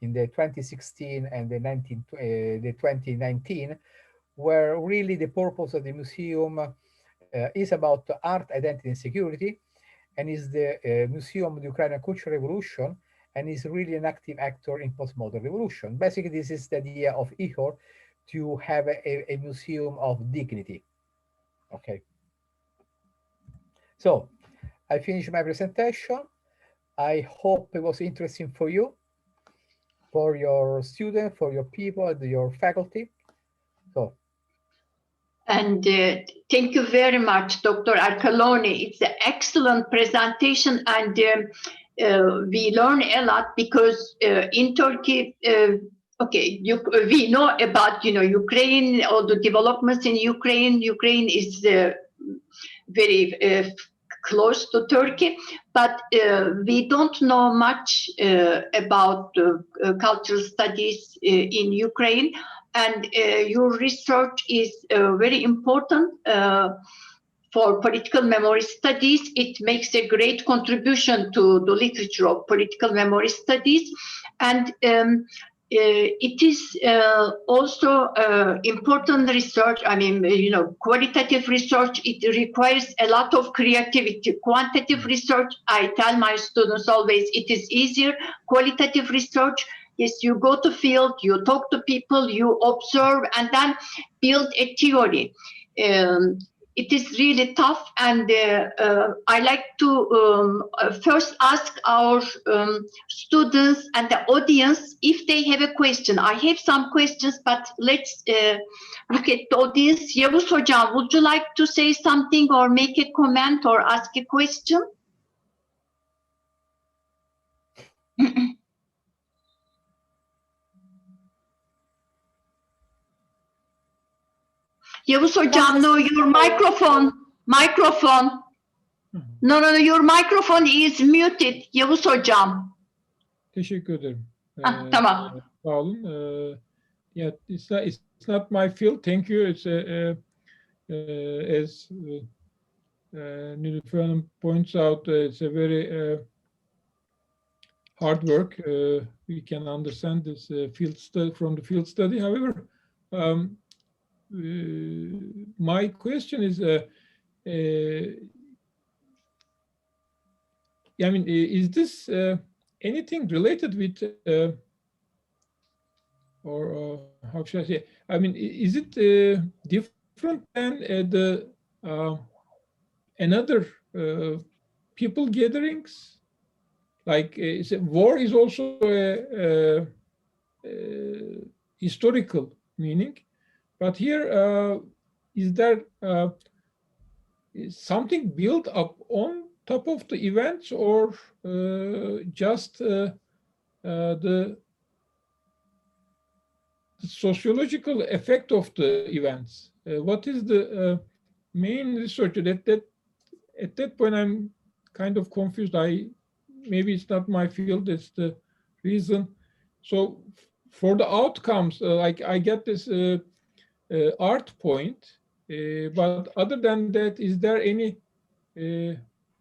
in the 2016 and the 2019, where really the purpose of the museum is about art, identity, and security, and is the Museum of the Ukrainian Cultural Revolution, and is really an active actor in postmodern revolution. Basically, this is the idea of Ihor to have a museum of dignity. Okay. So I finished my presentation. I hope it was interesting for you, for your students, for your people, your faculty. So. And thank you very much, Dr. Ercolani. It's an excellent presentation, and we learn a lot because in Turkey, okay, we know about Ukraine, all the developments in Ukraine. Ukraine is very close to Turkey, but we don't know much about cultural studies in Ukraine. And your research is very important for political memory studies. It makes a great contribution to the literature of political memory studies. And it is also important research. I mean, qualitative research, it requires a lot of creativity. Quantitative research, I tell my students always, it is easier. Qualitative research, yes, you go to field, you talk to people, you observe, and then build a theory. It is really tough, and I like to first ask our students and the audience if they have a question. I have some questions, but let's look at the audience. Yavuz Hocam, would you like to say something or make a comment or ask a question? Yavuz Hocam, no, your microphone. No, your microphone is muted. Yavuz Hocam. Teşekkür ederim. Tamam. Sağ olun. Yeah, it's not my field. Thank you. It's as Nilüfer points out, it's a very hard work. We can understand this field study from the field study. However, my question is, I mean, is this anything related with, or how should I say? I mean, is it different than the another people gatherings? Like war is also a historical meaning, but here is there something built up on top of the events, or just the sociological effect of the events? What is the main research? At that point I'm kind of confused. Maybe it's not my field. It's the reason. So for the outcomes, like I get this art point, but other than that, is there any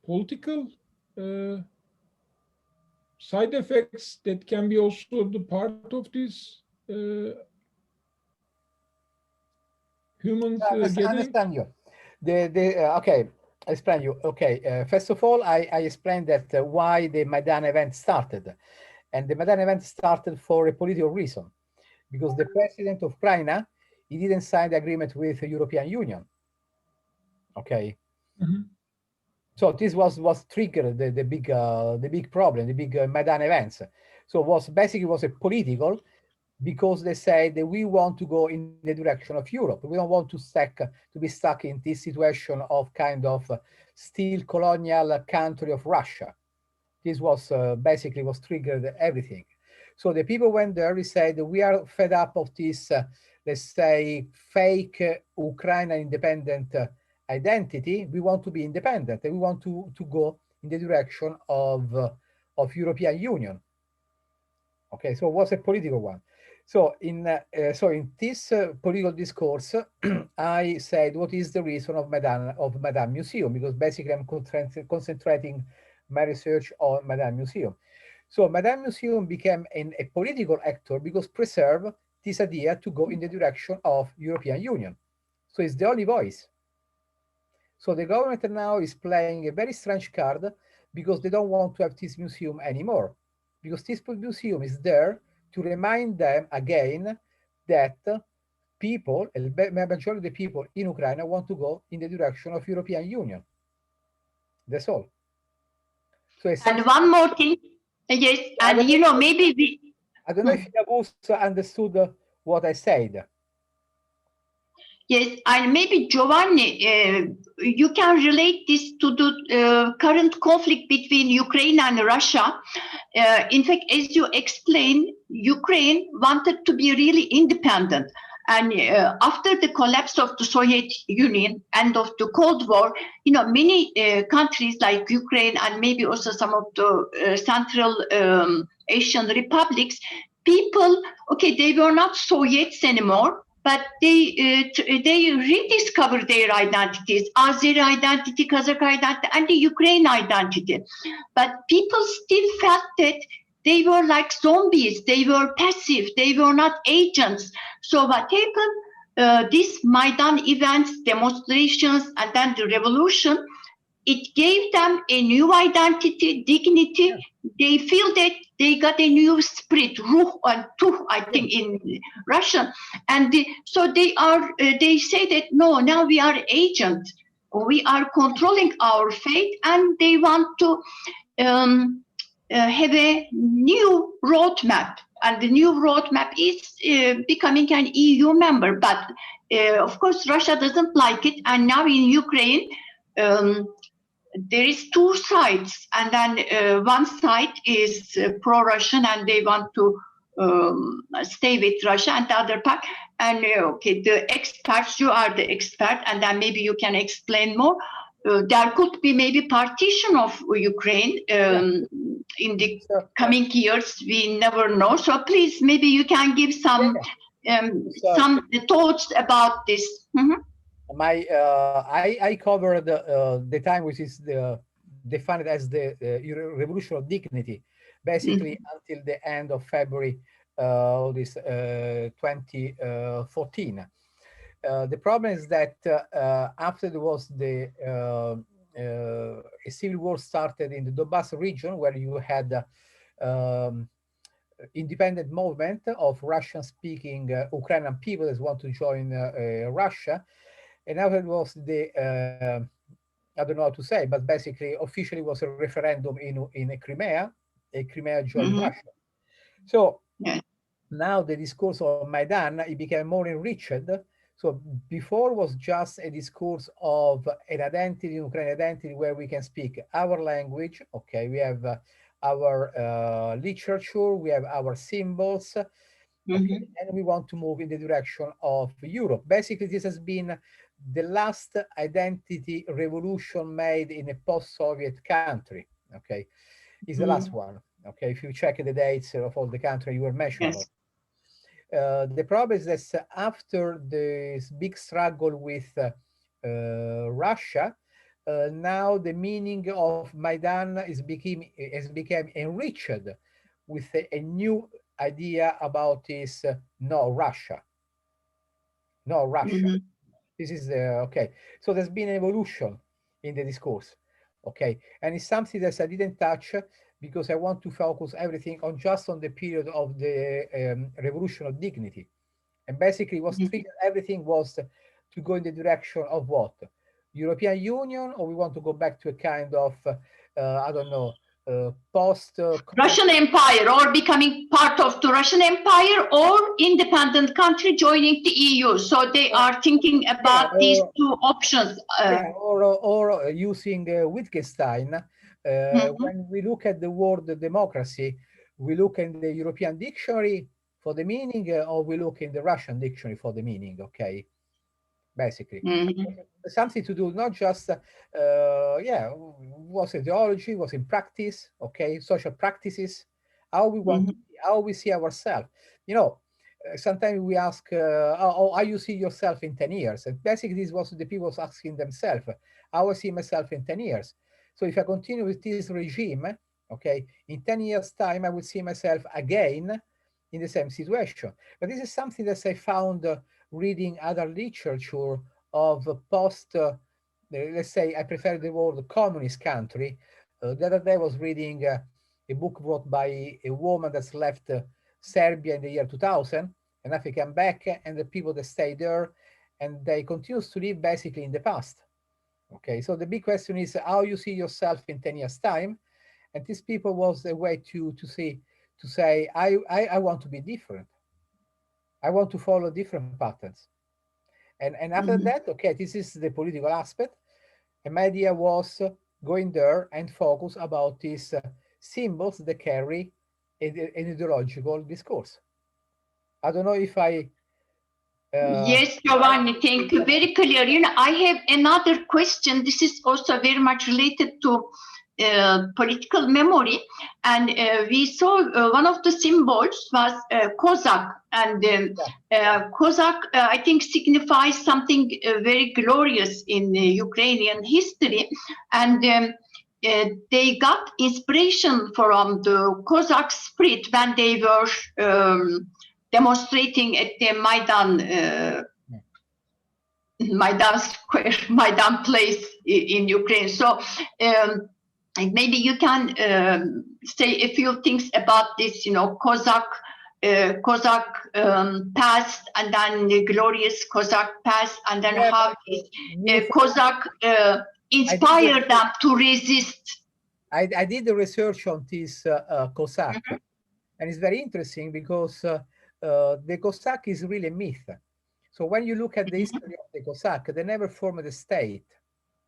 political side effects that can be also the part of this humans I understand you. Okay, I explain you. Okay, first of all, I explained that why the Maidan event started. And the Maidan event started for a political reason, because the president of Ukraine, he didn't sign the agreement with the European Union. Okay. Mm-hmm. So this was triggered the big problem, the big Maidan events. So basically was a political, because they say that we want to go in the direction of Europe. We don't want to be stuck in this situation of kind of still colonial country of Russia. This was basically was triggered everything. So the people went there, they said, we are fed up of this, let's say, fake Ukrainian independent identity. We want to be independent, and we want to go in the direction of European Union. Okay, so it was a political one. So in this political discourse, I said, what is the reason of Maidan Museum? Because basically I'm concentrating my research on Maidan Museum. So Maidan Museum became a political actor because preserve this idea to go in the direction of European Union. So it's the only voice. So the government now is playing a very strange card, because they don't want to have this museum anymore, because this museum is there to remind them again that people, a majority of the people in Ukraine, want to go in the direction of European Union. That's all. So and one more thing, yes, and maybe we. I don't know if you understood what I said. Yes, and maybe Giovanni, you can relate this to the current conflict between Ukraine and Russia. In fact, as you explained, Ukraine wanted to be really independent. And after the collapse of the Soviet Union, end of the Cold War, many countries like Ukraine and maybe also some of the Central Asian republics, people, okay, they were not Soviets anymore, but they rediscovered their identities, Azeri identity, Kazakh identity, and the Ukraine identity. But people still felt that they were like zombies, they were passive, they were not agents. So what happened, these Maidan events, demonstrations, and then the revolution, it gave them a new identity, dignity. They feel that they got a new spirit, ruh and tuh, I think in Russian. And so they say that, no, now we are agents. We are controlling our fate, and they want to have a new roadmap. And the new roadmap is becoming an EU member. But of course, Russia doesn't like it. And now in Ukraine, there is two sides, and then one side is pro-Russian, and they want to stay with Russia, and the other part, and okay, the experts, you are the expert, and then maybe you can explain more. There could be maybe partition of Ukraine in the coming years. We never know. So please, maybe you can give some thoughts about this. Mm-hmm. I covered the time which is defined as the revolution of dignity, basically until the end of February 2014. The problem is that after there was a civil war started in the Donbass region, where you had independent movement of Russian-speaking Ukrainian people that want to join Russia. And now it was the, I don't know how to say, but basically officially was a referendum in Crimea joined Russia. So now the discourse of Maidan, it became more enriched. So before was just a discourse of an identity, Ukrainian identity, where we can speak our language. Okay, we have our literature, we have our symbols, okay, and we want to move in the direction of Europe. Basically, this has been the last identity revolution made in a post-Soviet country. Okay, it's the last one. Okay, if you check the dates of all the countries you were mentioning. Yes. The problem is that after this big struggle with Russia, now the meaning of Maidan has become enriched with a new idea about this no Russia. No Russia. This is okay. So there's been an evolution in the discourse. Okay, and it's something that I didn't touch because I want to focus everything on just on the period of the revolution of dignity. And basically was everything was to go in the direction of what? European Union, or we want to go back to a kind of, I don't know, post Russian Empire, or becoming part of the Russian Empire, or independent country joining the EU. So they are thinking about these two options. Or using Wittgenstein. When we look at the word democracy, we look in the European dictionary for the meaning, or we look in the Russian dictionary for the meaning. Okay, basically. Something to do, not just, was ideology, was in practice, okay, social practices, how we want, how we see ourselves. You know, sometimes we ask, how you see yourself in 10 years? And basically this was the people asking themselves, how I see myself in 10 years. So if I continue with this regime, okay, in 10 years time, I will see myself again in the same situation. But this is something that I found reading other literature of post, let's say, I prefer the word communist country. The other day I was reading a book wrote by a woman that's left Serbia in the year 2000, and I came back, and the people that stay there, and they continue to live basically in the past. Okay, so the big question is how you see yourself in 10 years time, and these people was a way to say, I want to be different. I want to follow different patterns. And after that, okay, this is the political aspect. And my idea was going there and focus about these symbols that carry an ideological discourse. I don't know if I... Yes, Giovanni, thank you. Very clear. You know, I have another question. This is also very much related to political memory. And we saw one of the symbols was Cossack. And Cossack, I think, signifies something very glorious in Ukrainian history. And they got inspiration from the Cossack spirit when they were demonstrating at the Maidan Square, Maidan place in Ukraine. So maybe you can say a few things about this, you know, Cossack past, and then the glorious Cossack past, and then how this Cossack inspired them to resist. I did the research on this Cossack, and it's very interesting because the Cossack is really a myth. So when you look at the history of the Cossack, they never formed a state,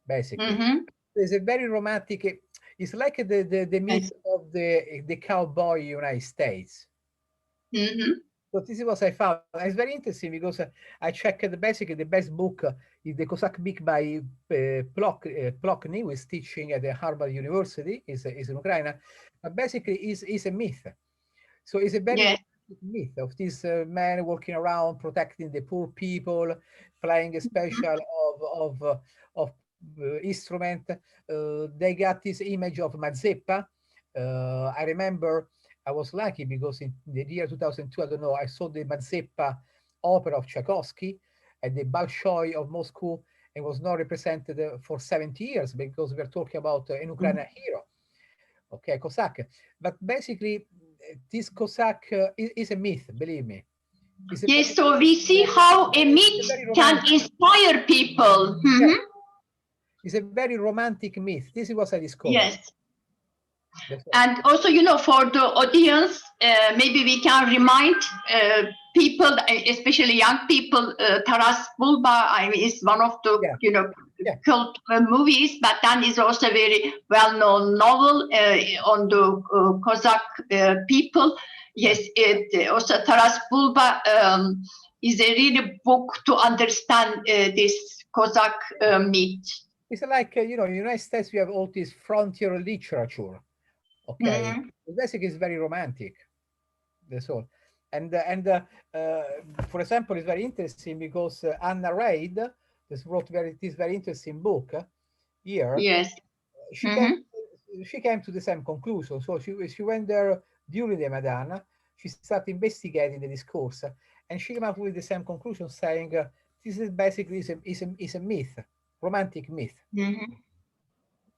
basically. There's a very romantic, it's like the myth of the cowboy United States. So this is what I found. It's very interesting because I checked basically the best book is the Cossack book by Plokny, who is teaching at the Harvard University, is in Ukraine, but basically is a myth. So it's a very myth of this man walking around protecting the poor people, playing a special of instrument. They got this image of Mazeppa. I remember I was lucky because in the year 2002, I don't know, I saw the Mazeppa opera of Tchaikovsky at the Bolshoi of Moscow, and was not represented for 70 years because we're talking about an Ukrainian hero. okay, Cossack. But basically, this Cossack is a myth, believe me. Yes, so we see how a myth can inspire people. Yeah. It's a very romantic myth. This is what I discovered. Yes. And also, you know, for the audience, maybe we can remind people, especially young people, Taras Bulba is one of the, you know, cult movies, but then is also a very well-known novel on the Cossack people. Yes, also Taras Bulba is a really book to understand this Cossack myth. It's like, you know, in the United States, we have all this frontier literature. Okay, basically it's very romantic. That's all. And for example, it's very interesting because Anna Reid, this wrote this very interesting book here. Yes. She came to the same conclusion. So she went there during the Maidan. She started investigating the discourse, and she came up with the same conclusion, saying this is basically is a myth, romantic myth.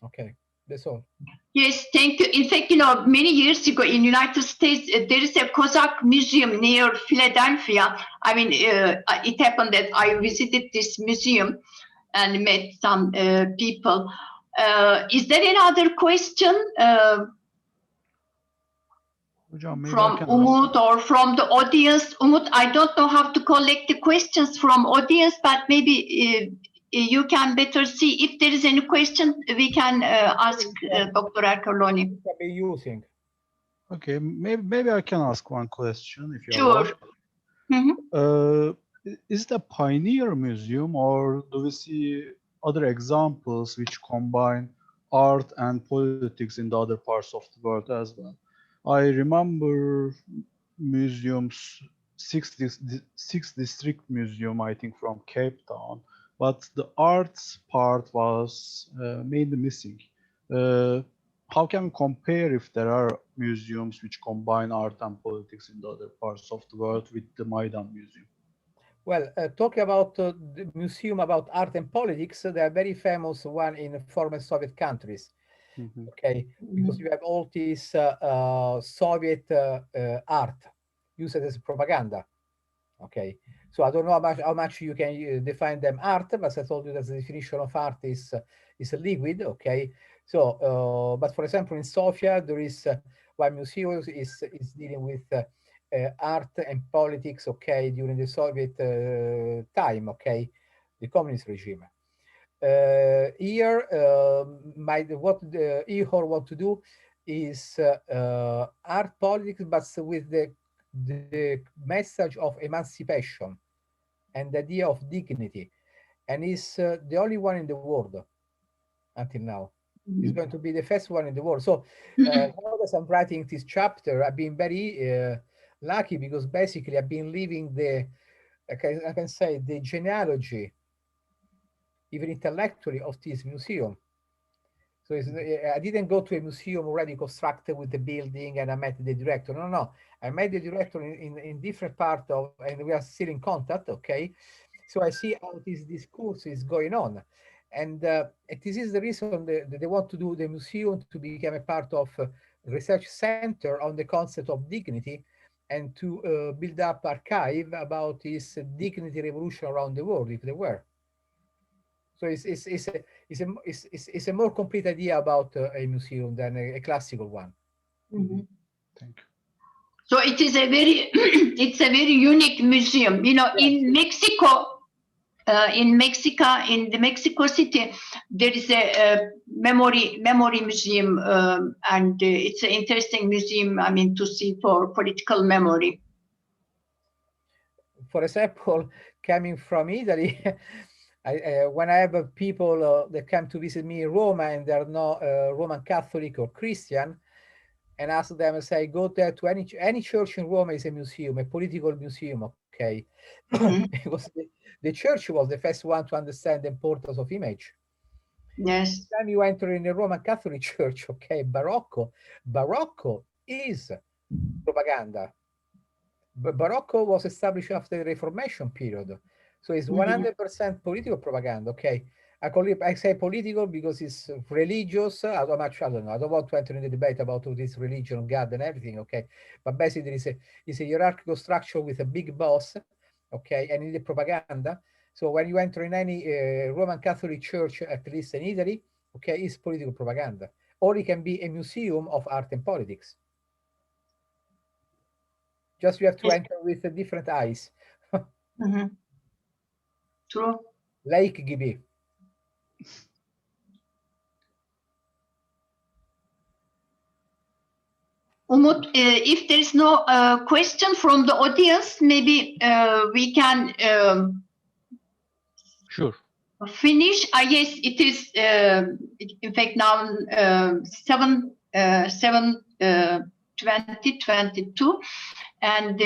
Okay, that's all. Yes, thank you. In fact, you know, many years ago in United States, there is a Cossack museum near Philadelphia. I mean, it happened that I visited this museum and met some people. Is there any other question from Umut or from the audience? Umut, I don't know how to collect the questions from audience, but maybe you can better see if there is any question we can ask Dr. Ercolani. Okay, maybe I can ask one question if you Sure. Is it a pioneer museum, or do we see other examples which combine art and politics in the other parts of the world as well? I remember museums, sixth district museum, I think, from Cape Town, but the arts part was mainly missing. How can we compare if there are museums which combine art and politics in the other parts of the world with the Maidan Museum? Well, talking about the museum about art and politics, there are very famous one in former Soviet countries. Okay, because you have all this Soviet art used as propaganda. Okay, so I don't know how much you can define them art, but I told you that the definition of art is a liquid. Okay, so but for example in Sofia there is one museum is dealing with art and politics. Okay, during the Soviet time. Okay, the communist regime. Here, what the Ihor want to do is art politics, but with the message of emancipation and the idea of dignity, and is the only one in the world until now. It's going to be the first one in the world. So now that I'm writing this chapter, I've been very lucky because basically I've been living the, I can say, the genealogy, even intellectually, of this museum. So I didn't go to a museum already constructed with the building and I met the director. No. I met the director in different part of, and we are still in contact, okay? So I see how this discourse is going on. And this is the reason that they want to do the museum to become a part of a research center on the concept of dignity and to build up archive about this dignity revolution around the world, if there were. So it's a more complete idea about a museum than a classical one. Thank you. So it is a very, it's a very unique museum. You know, in Mexico, in the Mexico City, there is a memory museum, and it's an interesting museum. I mean, to see for political memory. For example, coming from Italy. When I have people that come to visit me in Roma and they're not Roman Catholic or Christian, and ask them and say, go there to any church in Roma is a museum, a political museum, okay? Because the church was the first one to understand the importance of image. Yes. Time you enter in a Roman Catholic church, okay, Barocco is propaganda. But Barocco was established after the Reformation period. So it's 100% political propaganda, okay? I say political because it's religious. I don't know. I don't want to enter in the debate about all this religion, God, and everything. Okay, but basically, it's a hierarchical structure with a big boss. Okay, and in the propaganda. So when you enter in any Roman Catholic church, at least in Italy, okay, it's political propaganda, or it can be a museum of art and politics. Just you have to enter with different eyes. True. Like Gibi. Umut, if there is no question from the audience, maybe we can Sure. finish. Yes, it is in fact now 7/20/22, and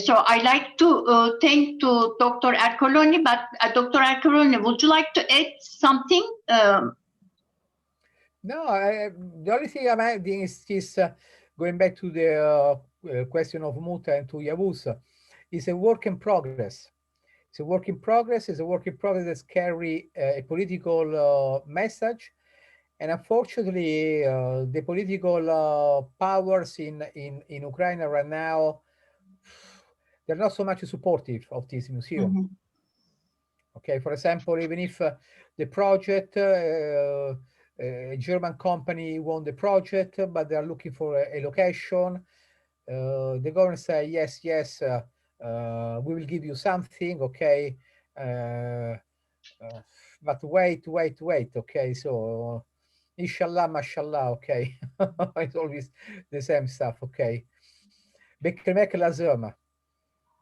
so I like to thank to Dr. Ercolani. But Dr. Ercolani, would you like to add something? No, the only thing I'm adding is going back to the question of Muta and to Yavuz, is a work in progress. It's a work in progress. It's a work in progress that carry a political message, and unfortunately, the political powers in Ukraine right now, they're not so much supportive of this museum. Okay, for example, even if the project, a German company won the project, but they are looking for a location, the government say yes, we will give you something, okay, but wait, okay, so inshallah, mashallah, okay, it's always the same stuff, okay. Beklemek lazım.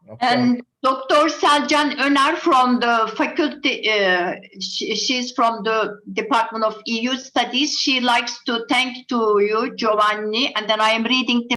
Okay. And Dr. Selcan Öner from the faculty, she's from the Department of EU Studies. She likes to thank to you, Giovanni, and then I am reading the